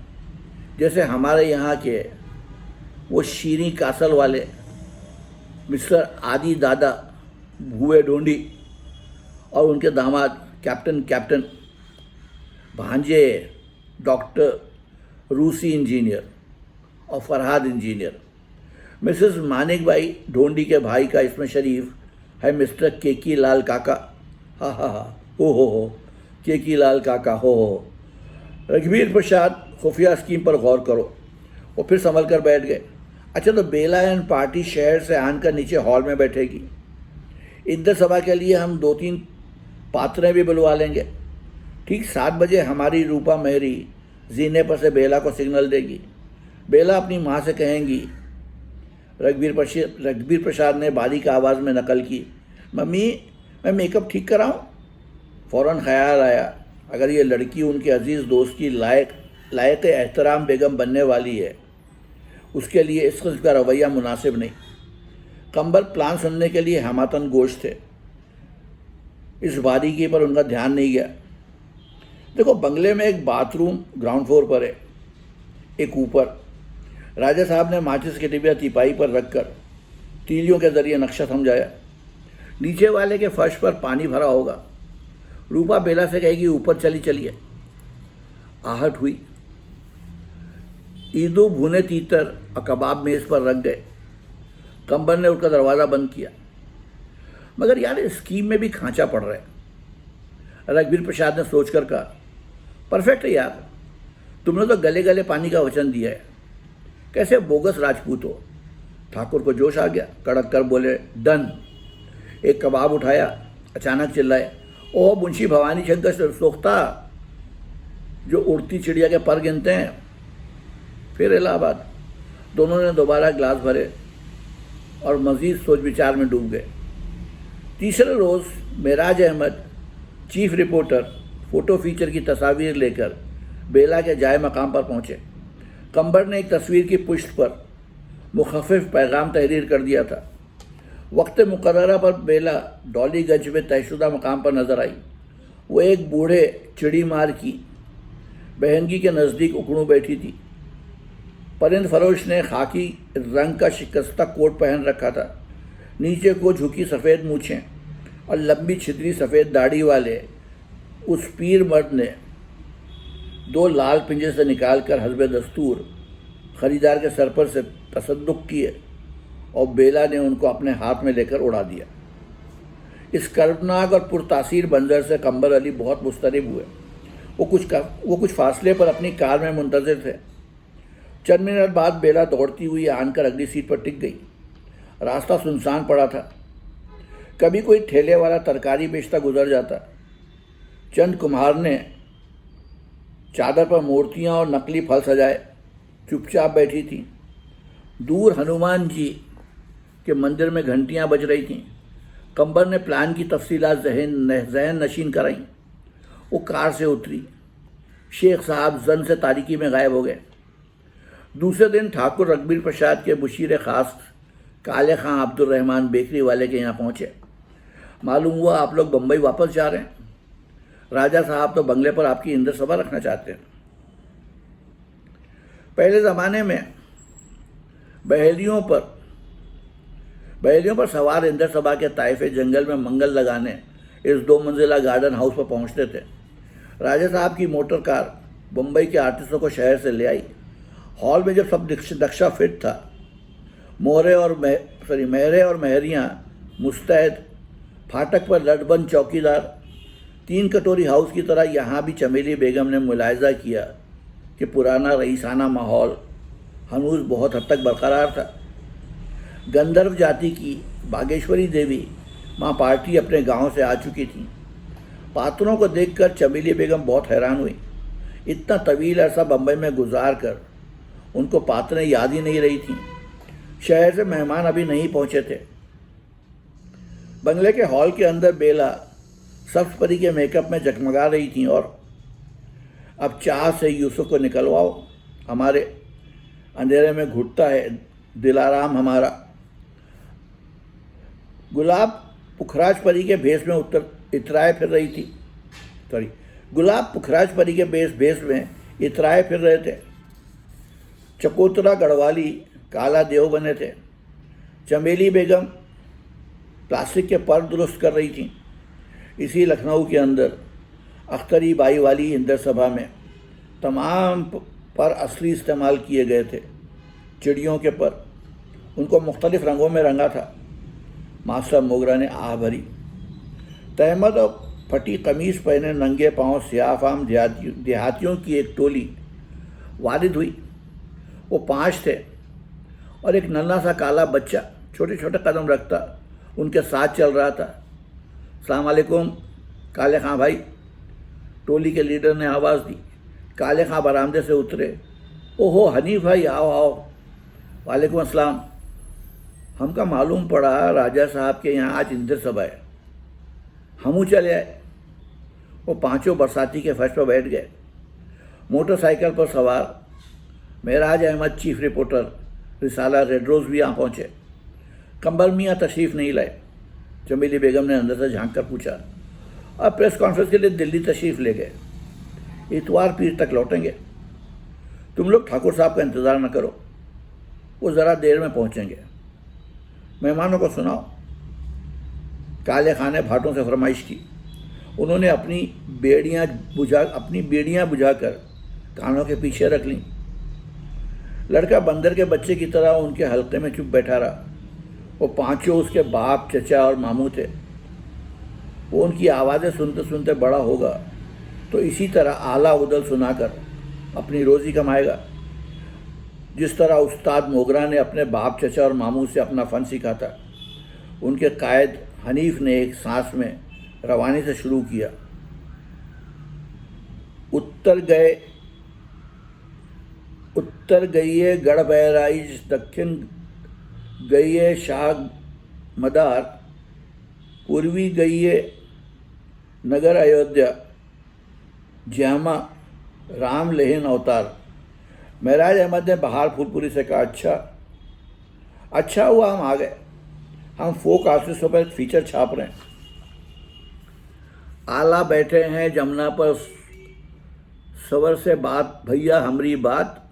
A: जैसे हमारे यहाँ के वो शीरी कासल वाले मिस्टर आदि दादा भुए ढूंढी और उनके दामाद कैप्टन, भांजे डॉक्टर रूसी इंजीनियर और फरहाद इंजीनियर। मिसेस मानिक बाई ढोंडी के भाई का इसमें शरीफ है मिस्टर केकी लाल काका। हा हा हा, हो केकी लाल काका, हो। रघुवीर प्रसाद खुफिया स्कीम पर गौर करो। वो फिर संभल कर बैठ गए। अच्छा, तो बेला एंड पार्टी शहर से आनकर नीचे हॉल में बैठेगी। इंद्र सभा के लिए हम 2-3 पात्रें भी बुलवा लेंगे। ठीक 7 बजे हमारी रूपा मेहरी जीने पर से बेला को सिग्नल देगी। बेला अपनी माँ से कहेंगी। रघुवीर प्रसाद ने बारीक आवाज़ में नकल की, मम्मी मैं मेकअप ठीक कराऊं? फ़ौरन ख्याल आया, अगर ये लड़की उनके अजीज़ दोस्त की लायक एहतराम बेगम बनने वाली है, उसके लिए इस किस्म का रवैया मुनासिब नहीं। कंबर प्लान सुनने के लिए हमातन गोश थे। इस बारीकी पर उनका ध्यान नहीं गया। देखो, बंगले में एक बाथरूम ग्राउंड फ्लोर पर है, एक ऊपर। राजा साहब ने माचिस की डिबिया तिपाही पर रखकर तीलियों के जरिए नक्शा समझाया। नीचे वाले के फर्श पर पानी भरा होगा। रूपा बेला से कहेगी, ऊपर चलिए। आहट हुई। ईदो भुने तीतर और कबाब मेज़ पर रख गए। कंबर ने उठकर दरवाज़ा बंद किया। मगर यार, स्कीम में भी खांचा पड़ रहा है। रघुवीर प्रसाद ने सोचकर कहा, परफेक्ट है यार, तुमने तो गले गले पानी का वचन दिया है। कैसे बोगस राजपूत हो। ठाकुर को जोश आ गया, कड़क कर बोले, डन। एक कबाब उठाया, अचानक चिल्लाए, ओह मुंशी भवानी शंकर से सोख्ता जो उड़ती चिड़िया के पर गिनते हैं। फिर इलाहाबाद। दोनों ने दोबारा ग्लास भरे और मज़ीद सोच विचार में डूब गए। तीसरे रोज़ Meraj Ahmed chief reporter photo feature की तस्वीर लेकर बेला के जाए मकाम पर पहुँचे। कंबर ने एक तस्वीर की पुष्ट पर मुखफ़िफ पैगाम तहरीर कर दिया था। वक्त मुकर्ररा पर बेला डॉलीगंज में तयशुदा मकाम पर नजर आई। वो एक बूढ़े चिड़ी मार की बहनगी के नज़दीक उकड़ू बैठी थी। परिंद फरोश ने खाकी रंग का शिकस्ता कोट पहन रखा था। नीचे को झुकी सफ़ेद मूछें और लंबी छितरी सफ़ेद दाढ़ी वाले उस पीर मर्द ने 2 लाल पिंजरे से निकालकर हस्बे दस्तूर खरीदार के सर पर से तसद्दुक किए और बेला ने उनको अपने हाथ में लेकर उड़ा दिया। इस कर्बनाक और पुरतासीर मंजर से कंबर अली बहुत मुस्तरिब हुए। वो कुछ फासले पर अपनी कार में मुंतज़िर थे। चंद मिनट बाद बेला दौड़ती हुई आनकर अगली सीट पर टिक गई। रास्ता सुनसान पड़ा था। कभी कोई ठेले वाला तरकारी बेचता गुजर जाता। चंद कुम्हार ने चादर पर मूर्तियाँ और नकली फल सजाए चुपचाप बैठी थी। दूर हनुमान जी के मंदिर में घंटियाँ बज रही थीं। कंबर ने प्लान की तफसीलात जहन नशीन कराई। वो कार से उतरी। शेख साहब जन से तारीकी में गायब हो गए। दूसरे दिन ठाकुर रघुवीर प्रसाद के मुशीर खास काले खां अब्दुलरहमान बेकरी वाले के यहाँ पहुँचे। मालूम हुआ आप लोग बम्बई वापस जा रहे हैं। राजा साहब तो बंगले पर आपकी इंद्र सभा रखना चाहते हैं। पहले ज़माने में बहेलियों पर सवार इंद्र सभा के ताइफे जंगल में मंगल लगाने इस 2 मंजिला गार्डन हाउस पर पहुंचते थे। राजा साहब की मोटर कार बम्बई के आर्टिस्टों को शहर से ले आई। हॉल में जब सब नक्शा फिट था, महरे और महरियाँ मुस्तैद, फाटक पर लटबंद चौकीदार, 3 कटोरी हाउस की तरह यहाँ भी चमेली बेगम ने मुलायजा किया कि पुराना रईसाना माहौल हनूज बहुत हद तक बरकरार था। गंधर्व जाति की बागेश्वरी देवी माँ पार्टी अपने गांव से आ चुकी थी। पात्रों को देखकर चमेली बेगम बहुत हैरान हुई। इतना तवील अरसा बम्बई में गुजार कर उनको पात्रें याद ही नहीं रही थीं। शहर से मेहमान अभी नहीं पहुँचे थे। बंगले के हॉल के अंदर बेला सब्ज परी के मेकअप में जगमगा रही थी और अब चाह से यूसुफ को निकलवाओ, हमारे अंधेरे में घुटता है दिलाराम हमारा। गुलाब पुखराज परी के भेष में इतराए फिर रही थी। गुलाब पुखराज परी के भेष में इतराए फिर रहे थे। चकोतरा गढ़वाली काला देव बने थे। चमेली बेगम प्लास्टिक के पर दुरुस्त कर रही थी। इसी लखनऊ के अंदर अख्तरी बाई वाली इंद्र सभा में तमाम पर असली इस्तेमाल किए गए थे। चिड़ियों के पर, उनको मुख्तलिफ रंगों में रंगा था। मास्टर मोगरा ने आह भरी। तहमद और फटी कमीज पहने नंगे पांव सियाफाम देहातियों की एक टोली वारिद हुई। वो 5 थे और एक नन्हा सा काला बच्चा छोटे छोटे कदम रखता उनके साथ चल रहा था। अस्सलाम वालेकुम काले खां भाई, टोली के लीडर ने आवाज़ दी। काले खां बरामदे से उतरे। ओहो हनीफ भाई, आओ आओ। वालेकुम अस्सलाम। हमका मालूम पड़ा राजा साहब के यहाँ आज इंदिर सभा है, हमू चले आए। वो 5 बरसाती के फर्श पर बैठ गए। मोटरसाइकिल पर सवार Meraj Ahmed chief reporter Risala Red Rose भी यहाँ पहुँचे। कंबर मियाँ तशरीफ़ नहीं लाए। चमेली बेगम ने अंदर से झांक कर पूछा। अब प्रेस कॉन्फ्रेंस के लिए दिल्ली तशरीफ़ ले गए, इतवार पीर तक लौटेंगे। तुम लोग ठाकुर साहब का इंतज़ार न करो, वो ज़रा देर में पहुँचेंगे। मेहमानों को सुनाओ। काले खां ने भाटों से फरमाइश की। उन्होंने अपनी बेड़ियाँ बुझाकर कानों के पीछे रख लीं। लड़का बंदर के बच्चे की तरह उनके हल्के में चुप बैठा रहा। वो 5 उसके बाप, चचा और मामू थे। वो उनकी आवाज़ें सुनते सुनते बड़ा होगा तो इसी तरह आला उदल सुनाकर अपनी रोज़ी कमाएगा, जिस तरह उस्ताद मोगरा ने अपने बाप, चचा और मामू से अपना फ़न सीखा था। उनके कायद हनीफ ने एक सांस में रवानी से शुरू किया। उत्तर गई गढ़ बहराइच, दक्षिण गई शाह मदार, पूर्वी गई नगर अयोध्या, जामा राम लेहन अवतार। मेराज अहमद ने बहार फूलपुरी से कहा, अच्छा हुआ हम आ गए। हम फोक आर्टिस्टों पर फीचर छाप रहे हैं। आला बैठे हैं जमुना पर, सवर से बात भैया हमरी बात।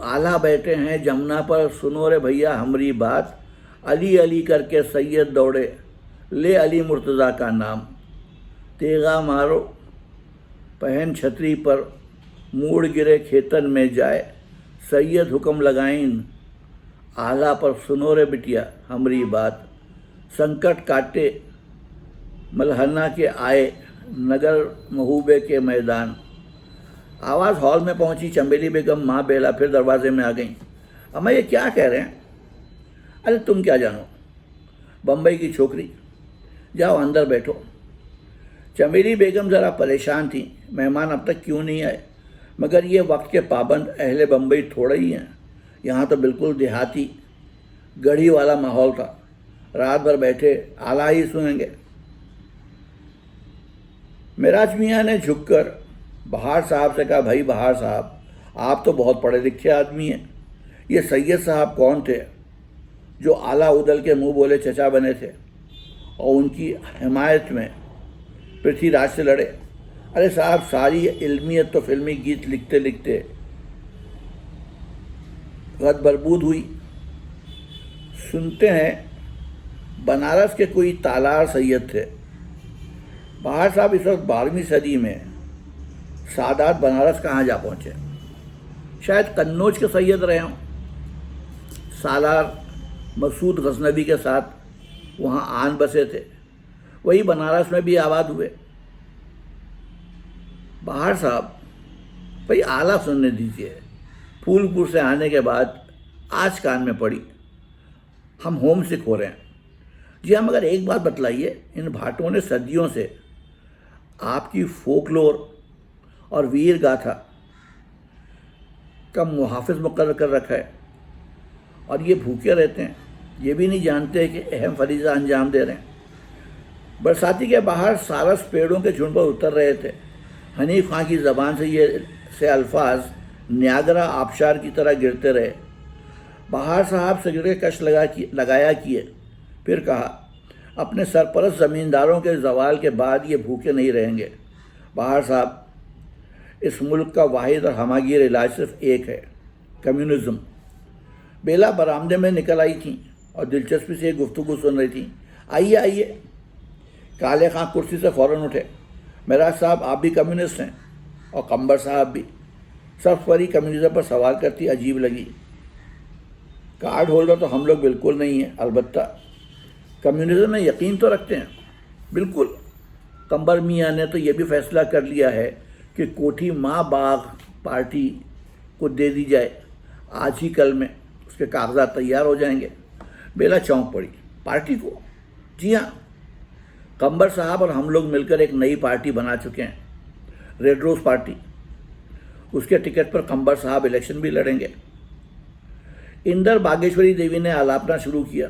A: आला बैठे हैं जमुना पर, सुनो रे भैया हमरी बात। अली अली करके सैयद दौड़े, ले अली मुर्तज़ा का नाम। तेगा मारो पहन छतरी पर, मूड़ गिरे खेतन में जाए। सैयद हुक्म लगाइन आला पर, सुनो रे बिटिया हमरी बात। संकट काटे मलहना के आए, नगर महबूबे के मैदान। आवाज़ हॉल में पहुंची। चमेली बेगम, माँ बेला फिर दरवाजे में आ गईं। अम्मा ये क्या कह रहे हैं? अरे तुम क्या जानो, बम्बई की छोकरी। जाओ अंदर बैठो। चमेली बेगम ज़रा परेशान थी, मेहमान अब तक क्यों नहीं आए। मगर ये वक्त के पाबंद अहले बम्बई थोड़े ही हैं। यहाँ तो बिल्कुल देहाती गढ़ी वाला माहौल था। रात भर बैठे आला ही सुनेंगे। मेराज मियाँ ने झुककर बहार साहब से कहा, भाई बहार साहब, आप तो बहुत पढ़े लिखे आदमी हैं। ये सैयद साहब कौन थे जो आला उदल के मुंह बोले चचा बने थे और उनकी हिमायत में पृथ्वीराज से लड़े? अरे साहब, सारी इल्मियत तो फिल्मी गीत लिखते लिखते गद बरबूद हुई। सुनते हैं बनारस के कोई तालार सैयद थे। बहार साहब, इस वक्त 12वीं सदी में सादात बनारस कहाँ जा पहुँचे? शायद कन्नौज के सैयद रहे हों। सालार मसूद गजनबी के साथ वहाँ आन बसे थे, वही बनारस में भी आबाद हुए। बहार साहब, भाई आला सुनने दीजिए। फूलपुर से आने के बाद आज कान में पड़ी, हम होम सिक हो रहे हैं। जी हाँ, मगर एक बात बतलाइए, इन भाटों ने सदियों से आपकी फोकलोर और वीर गाथा का मुहाफिज मुकर्रर कर रखा है और ये भूखे रहते हैं, ये भी नहीं जानते कि अहम फरीज़ा अंजाम दे रहे हैं। बरसाती के बाहर सारस पेड़ों के झुंड पर उतर रहे थे। हनीफ खां की ज़बान से अल्फाज न्यागरा आबशार की तरह गिरते रहे। बहार साहब सिगरेट कश लगाया किए, फिर कहा, अपने सरपरस्त ज़मींदारों के जवाल के बाद ये भूखे नहीं रहेंगे। बहार साहब, इस मुल्क का वाहिद और हमागीर इलाज सिर्फ एक है, कम्युनिज़म। बेला बरामदे में निकल आई थी और दिलचस्पी से गुफ्तगू सुन रही थी। आइए आइए। काले खां कुर्सी से फ़ौरन उठे। मेराज साहब, आप भी कम्युनिस्ट हैं? और कंबर साहब भी। सब परी कम्युनिज़म पर सवाल करती अजीब लगी। कार्ड होल्डर तो हम लोग बिल्कुल नहीं हैं, अलबत्ता कम्युनिज्म में यकीन तो रखते हैं बिल्कुल। कंबर मियाँ ने तो ये भी फैसला कर लिया है कि कोठी माँ बाग पार्टी को दे दी जाए, आज ही कल में उसके कागजात तैयार हो जाएंगे। बेला चौंक पड़ी। पार्टी को? जी हाँ, कंबर साहब और हम लोग मिलकर एक नई पार्टी बना चुके हैं, रेड रोज़ पार्टी। उसके टिकट पर कंबर साहब इलेक्शन भी लड़ेंगे। इंदर बागेश्वरी देवी ने आलापना शुरू किया।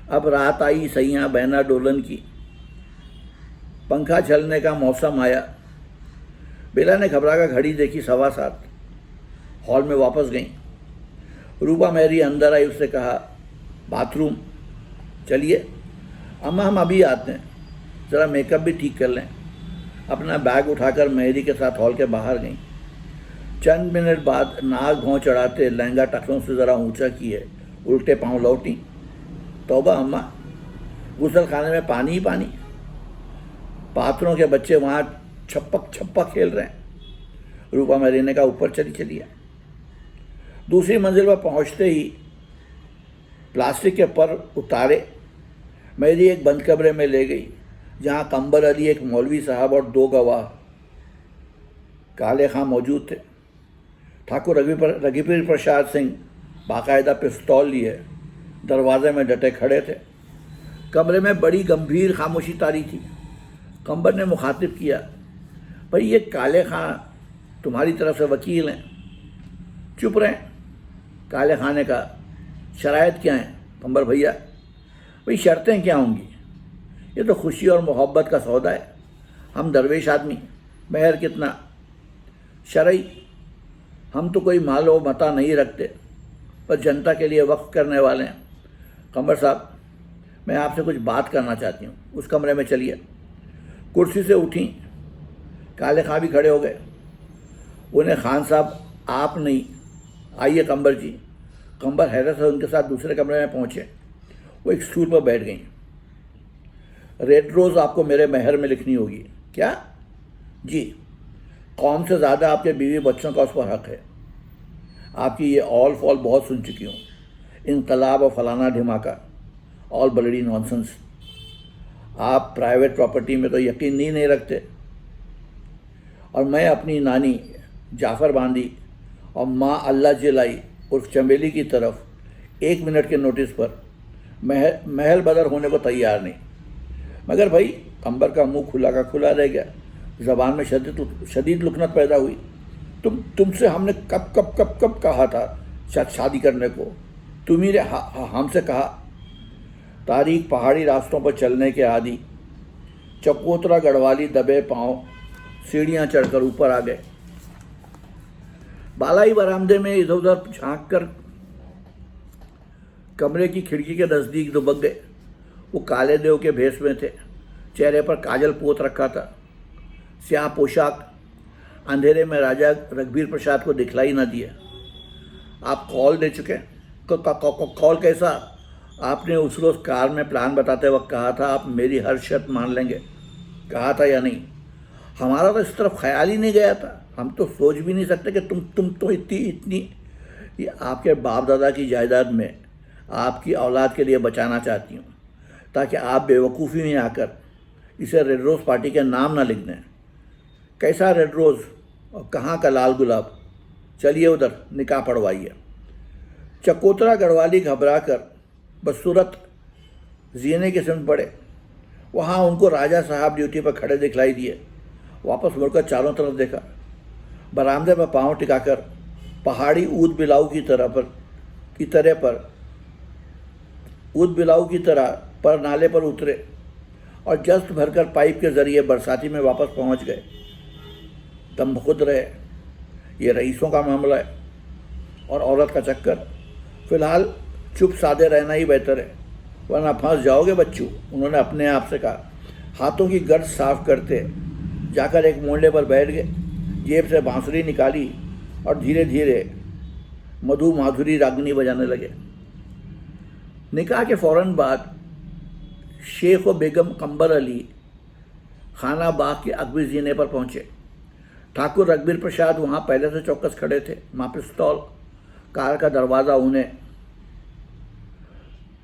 A: अब रात आई सैयां बहना डोलन की, पंखा चलने का मौसम आया। बेला ने घबरा कर घड़ी देखी 7:15। हॉल में वापस गई। रूपा मैरी अंदर आई, उससे कहा बाथरूम चलिए अम्मा, हम अभी आते हैं, ज़रा मेकअप भी ठीक कर लें। अपना बैग उठाकर मैरी के साथ हॉल के बाहर गई। चंद मिनट बाद नाक भौं चढ़ाते लहंगा टखनों से ज़रा ऊंचा किए उल्टे पांव लौटी। तौबा अम्मा, गुसल खाने में पानी ही पानी, पात्रों के बच्चे वहाँ छप्पक छप्पक खेल रहे हैं। रूपा मैरी ने कहा ऊपर चलिए। दूसरी मंजिल पर पहुँचते ही प्लास्टिक के पर उतारे मैरी एक बंद कमरे में ले गई, जहाँ कंबर अली, एक मौलवी साहब और 2 गवाह काले खां मौजूद थे। ठाकुर रघुवीर प्रसाद सिंह बाकायदा पिस्तौल लिए दरवाजे में डटे खड़े थे। कमरे में बड़ी गंभीर खामोशी तारी थी। कंबर ने मुखातिब किया, भाई ये काले खां तुम्हारी तरफ से वकील हैं। चुप रहें। काले खां ने कहा, शरायत क्या है कंबर भैया? भाई शर्तें क्या होंगी? ये तो खुशी और मोहब्बत का सौदा है। हम दरवेश आदमी, महर कितना? शरई, हम तो कोई माल व मता नहीं रखते, पर जनता के लिए वक्फ करने वाले हैं। कंबर साहब, मैं आपसे कुछ बात करना चाहती हूँ, उस कमरे में चलिए। कुर्सी से उठी। काले खां भी खड़े हो गए। उन्हें खान साहब आप नहीं, आइए कंबर जी। कंबर हैरत से उनके साथ दूसरे कमरे में पहुँचे। वो एक स्टूल पर बैठ गई। रेड रोज़ आपको मेरे महर में लिखनी होगी। क्या? जी, कौम से ज़्यादा आपके बीवी बच्चों का उस पर हक है। आपकी ये ऑल फॉल बहुत सुन चुकी हूँ, इनकलाब और फलाना ढिमाका, ऑल ब्लडी नॉनसेंस। आप प्राइवेट प्रॉपर्टी में तो यकीन ही नहीं रखते, और मैं अपनी नानी जाफ़र बांदी और माँ अल्लाह जिलाई उर्फ चमेली की तरफ 1 मिनट के नोटिस पर महल बदर होने को तैयार नहीं। मगर भाई, कंबर का मुंह खुला का खुला रह गया। ज़बान में शदीद लुकनत पैदा हुई। तुमसे हमने कब कहा था शादी करने को? तुम्ही ने हमसे कहा। तारीख पहाड़ी रास्तों पर चलने के आदि चकोतरा गढ़वाली दबे पांव सीढ़ियां चढ़कर ऊपर आ गए। बालाई बरामदे में इधर उधर झांक कर कमरे की खिड़की के नज़दीक दुबक गए। वो काले देव के भेष में थे। चेहरे पर काजल पोत रखा था। स्याह पोशाक अंधेरे में राजा रघुवीर प्रसाद को दिखलाई न दिया। आप कॉल दे चुके? कॉल कैसा? आपने उस रोज़ कार में प्लान बताते वक्त कहा था आप मेरी हर शर्त मान लेंगे। कहा था या नहीं? हमारा तो इस तरफ ख्याल ही नहीं गया था। हम तो सोच भी नहीं सकते कि तुम तो इतनी ये आपके बाप दादा की जायदाद में आपकी औलाद के लिए बचाना चाहती हूँ, ताकि आप बेवकूफ़ी में आकर इसे रेड रोज़ पार्टी के नाम ना लिख दें। कैसा रेड रोज़ और कहाँ का लाल गुलाब? चलिए उधर निकाह पढ़वाइए। चकोतरा गढ़वाली घबरा कर बदसूरत जीने के सिमट पड़े। वहाँ उनको राजा साहब ड्यूटी पर खड़े दिखलाई दिए। वापस मुड़कर चारों तरफ देखा। बरामदे पर पाँव टिकाकर पहाड़ी ऊद बिलाऊ की तरह पर नाले पर उतरे और जस्त भरकर पाइप के जरिए बरसाती में वापस पहुंच गए। दम खुद रहे। ये रईसों का मामला है और औरत का चक्कर। फिलहाल चुप सादे रहना ही बेहतर है, वरना फंस जाओगे बच्चू। उन्होंने अपने आप से कहा। हाथों की गर्द साफ करते जाकर एक मोंडे पर बैठ गए। जेब से बांसुरी निकाली और धीरे धीरे मधु माधुरी रागनी बजाने लगे। निकाह के फौरन बाद शेख व बेगम कंबर अली खाना बाग के अकबर जीने पर पहुंचे। ठाकुर रघुवीर प्रसाद वहां पहले से चौकस खड़े थे। माँ पिस्तौल। कार का दरवाज़ा उन्हें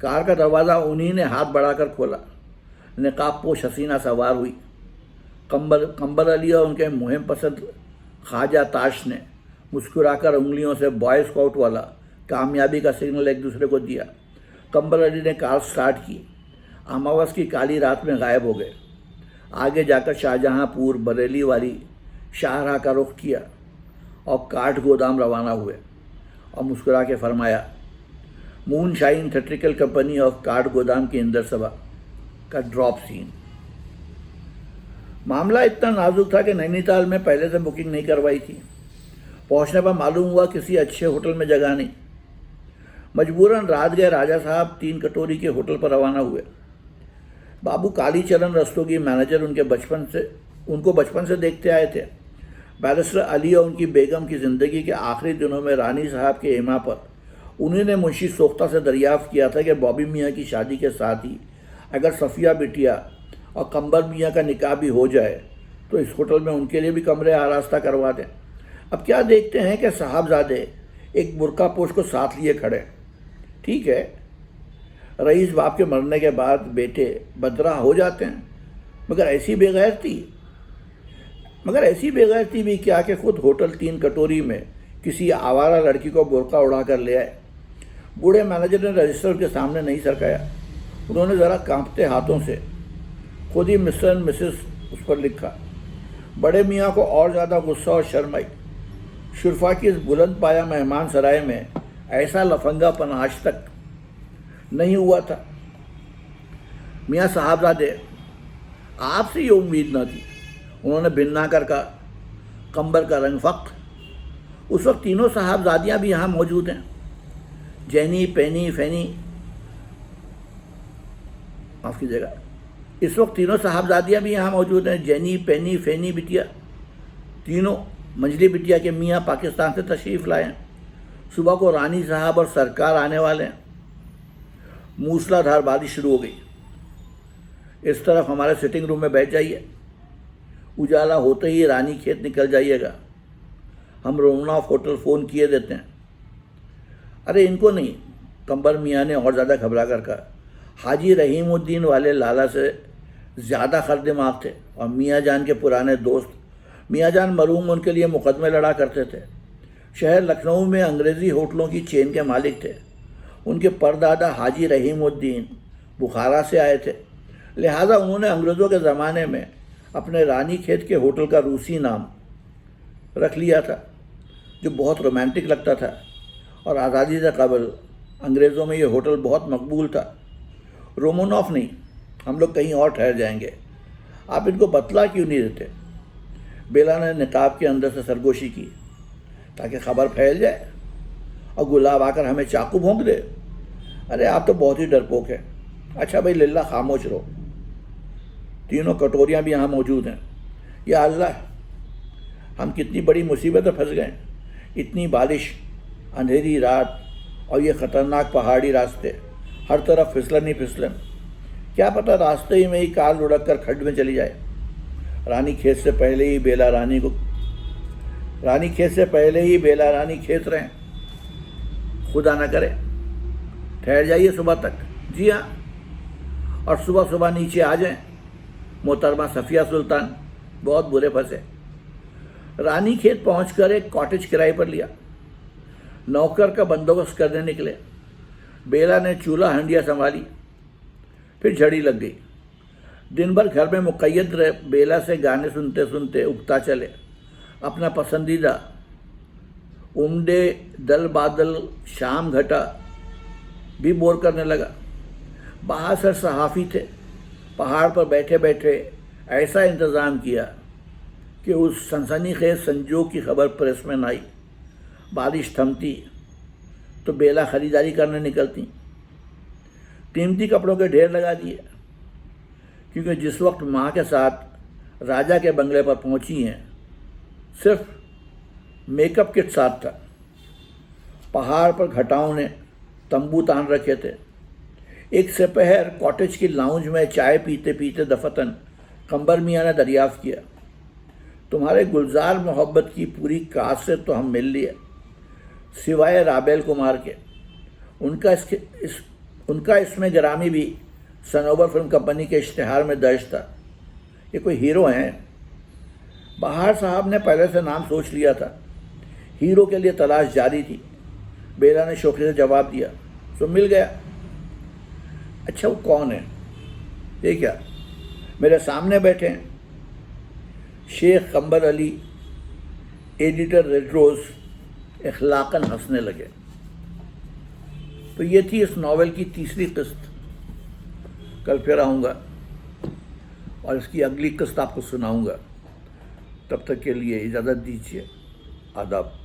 A: कार का दरवाज़ा उन्हीं ने हाथ बढ़ाकर खोला। निकाबपोश हसीना सवार हुई। कंबर अली और उनके मुहिम पसंद ख्वाजा ताश ने मुस्कुराकर उंगलियों से बॉय स्काउट वाला कामयाबी का सिग्नल एक दूसरे को दिया। कंबर अली ने कार स्टार्ट की। अमावस की काली रात में गायब हो गए। आगे जाकर शाहजहांपुर बरेली वाली शाहराह का रुख किया और काठ गोदाम रवाना हुए और मुस्कुरा के फरमाया, मूनशाइन थिएट्रिकल कंपनी ऑफ काठ गोदाम की इंदर सभा का ड्रॉप सीन। मामला इतना नाजुक था कि नैनीताल में पहले से बुकिंग नहीं करवाई थी। पहुंचने पर मालूम हुआ किसी अच्छे होटल में जगह नहीं। मजबूरन रात गए राजा साहब 3 कटोरी के होटल पर रवाना हुए। बाबू कालीचरण रस्तोगी मैनेजर उनको बचपन से देखते आए थे। बैरिस्टर अली और उनकी बेगम की ज़िंदगी के आखिरी दिनों में रानी साहब के इमा पर उन्हीं ने मुंशी सोख्ता से दरियाफ्त किया था कि बॉबी मियाँ की शादी के साथ ही अगर सफ़िया बिटिया और कंबर मियाँ का निकाह भी हो जाए तो इस होटल में उनके लिए भी कमरे आरास्ता करवा दें। अब क्या देखते हैं कि साहबजादे एक बुरका पोश को साथ लिए खड़े। ठीक है, रईस बाप के मरने के बाद बेटे बदरा हो जाते हैं, मगर ऐसी बेगैरती भी क्या कि खुद होटल 3 कटोरी में किसी आवारा लड़की को बुरका उड़ा कर ले आए। बूढ़े मैनेजर ने रजिस्टर के सामने नहीं सरकाया। उन्होंने ज़रा कांपते हाथों से खुद ही मिस्टर एंड मिसेस उस पर लिखा। बड़े मियाँ को और ज़्यादा गुस्सा और शर्म आई। शुरफा की इस बुलंद पाया मेहमान सराय में ऐसा लफंगापन आज तक नहीं हुआ था। मियाँ साहबजादे, आपसे ये उम्मीद न थी, उन्होंने भिन्ना कर कहा। कंबर का रंग फख्र। उस वक्त तीनों साहबजादियाँ भी यहाँ मौजूद हैं। जैनी, पैनी, फैनी, माफ़ कीजिएगा, इस वक्त तीनों साहबजादियाँ भी यहाँ मौजूद हैं। जैनी, पैनी, फैनी बिटिया, तीनों मंजली बिटिया के मियाँ पाकिस्तान से तशरीफ़ लाए हैं। सुबह को रानी साहब और सरकार आने वाले हैं। मूसलाधार बारिश शुरू हो गई। इस तरफ हमारे सिटिंग रूम में बैठ जाइए। उजाला होते ही रानी खेत निकल जाइएगा। हम रोमनाफ होटल फ़ोन किए देते हैं। अरे इनको नहीं, कंबर मियाँ ने और ज़्यादा घबरा कर कहा। हाजी रहीमुद्दीन वाले लाला से ज़्यादा खर दिमाग थे और मियाँ जान के पुराने दोस्त। मियाँ जान मरहूम उनके लिए मुकदमे लड़ा करते थे। शहर लखनऊ में अंग्रेज़ी होटलों की चेन के मालिक थे। उनके परदादा हाजी रहीमुद्दीन बुखारा से आए थे, लिहाजा उन्होंने अंग्रेज़ों के ज़माने में अपने रानी खेत के होटल का रूसी नाम रख लिया था, जो बहुत रोमांटिक लगता था। और आज़ादी से कबल अंग्रेज़ों में ये होटल बहुत मकबूल था। रोमनॉफ नहीं, हम लोग कहीं और ठहर जाएंगे। आप इनको बतला क्यों नहीं देते? बेला ने निकाब के अंदर से सरगोशी की ताकि खबर फैल जाए और गुलाब आकर हमें चाकू भोंक दे। अरे आप तो बहुत ही डरपोक है। अच्छा भाई लिल्ला, खामोश रहो। तीनों कटोरियाँ भी यहाँ मौजूद हैं। या अल्लाह, हम कितनी बड़ी मुसीबत में फंस गए। इतनी बारिश, अंधेरी रात और ये ख़तरनाक पहाड़ी रास्ते, हर तरफ फिसलन ही फिसलन। क्या पता रास्ते ही में ही कार लुढ़क कर खड्ड में चली जाए। रानी खेत से पहले ही बेला रानी खेत रहें। खुदा ना करे ठहर जाइए सुबह तक। जी हाँ, और सुबह सुबह नीचे आ जाएं। मोहतरमा सफ़िया सुल्तान बहुत बुरे फंसे। रानी खेत पहुंचकर एक कॉटेज किराए पर लिया। नौकर का बंदोबस्त करने निकले। बेला ने चूल्हा हंडिया संभाली, फिर झड़ी लग गई। दिन भर घर में मुक़य्यद रहे बेला से गाने सुनते सुनते उगता चले। अपना पसंदीदा उम्दे दल बादल शाम घटा भी बोर करने लगा। बाहर से सहाफ़ी थे। पहाड़ पर बैठे बैठे ऐसा इंतज़ाम किया कि उस सनसनीखेज़ संजोग की खबर प्रेस में न आई। बारिश थमती तो बेला ख़रीदारी करने निकलती। कीमती कपड़ों के ढेर लगा दिए, क्योंकि जिस वक्त माँ के साथ राजा के बंगले पर पहुँची हैं सिर्फ मेकअप किट साथ था। पहाड़ पर घटाओं ने तंबू तान रखे थे। एक दोपहर कॉटेज की लाउंज में चाय पीते पीते दफतन कंबर मियाँ ने दरियाफ्त किया, तुम्हारे गुलजार मोहब्बत की पूरी कास्ट से तो हम मिल लिए, सिवाय राबेल कुमार के। उनका इसमें ग्रामी भी सनोवर फिल्म कंपनी के इश्तिहार में दर्ज था। ये कोई हीरो हैं। बहार साहब ने पहले से नाम सोच लिया था। हीरो के लिए तलाश जारी थी। बेला ने शोखे से जवाब दिया, तो मिल गया। अच्छा, वो कौन है? ये क्या, मेरे सामने बैठे हैं? शेख कंबर अली, एडिटर रेड रोज़ इखलाकन हंसने लगे। तो ये थी इस नावल की तीसरी किस्त। कल फिर आऊँगा और इसकी अगली किस्त आपको सुनाऊँगा। तब तक के लिए इजाज़त दीजिए। आदाब।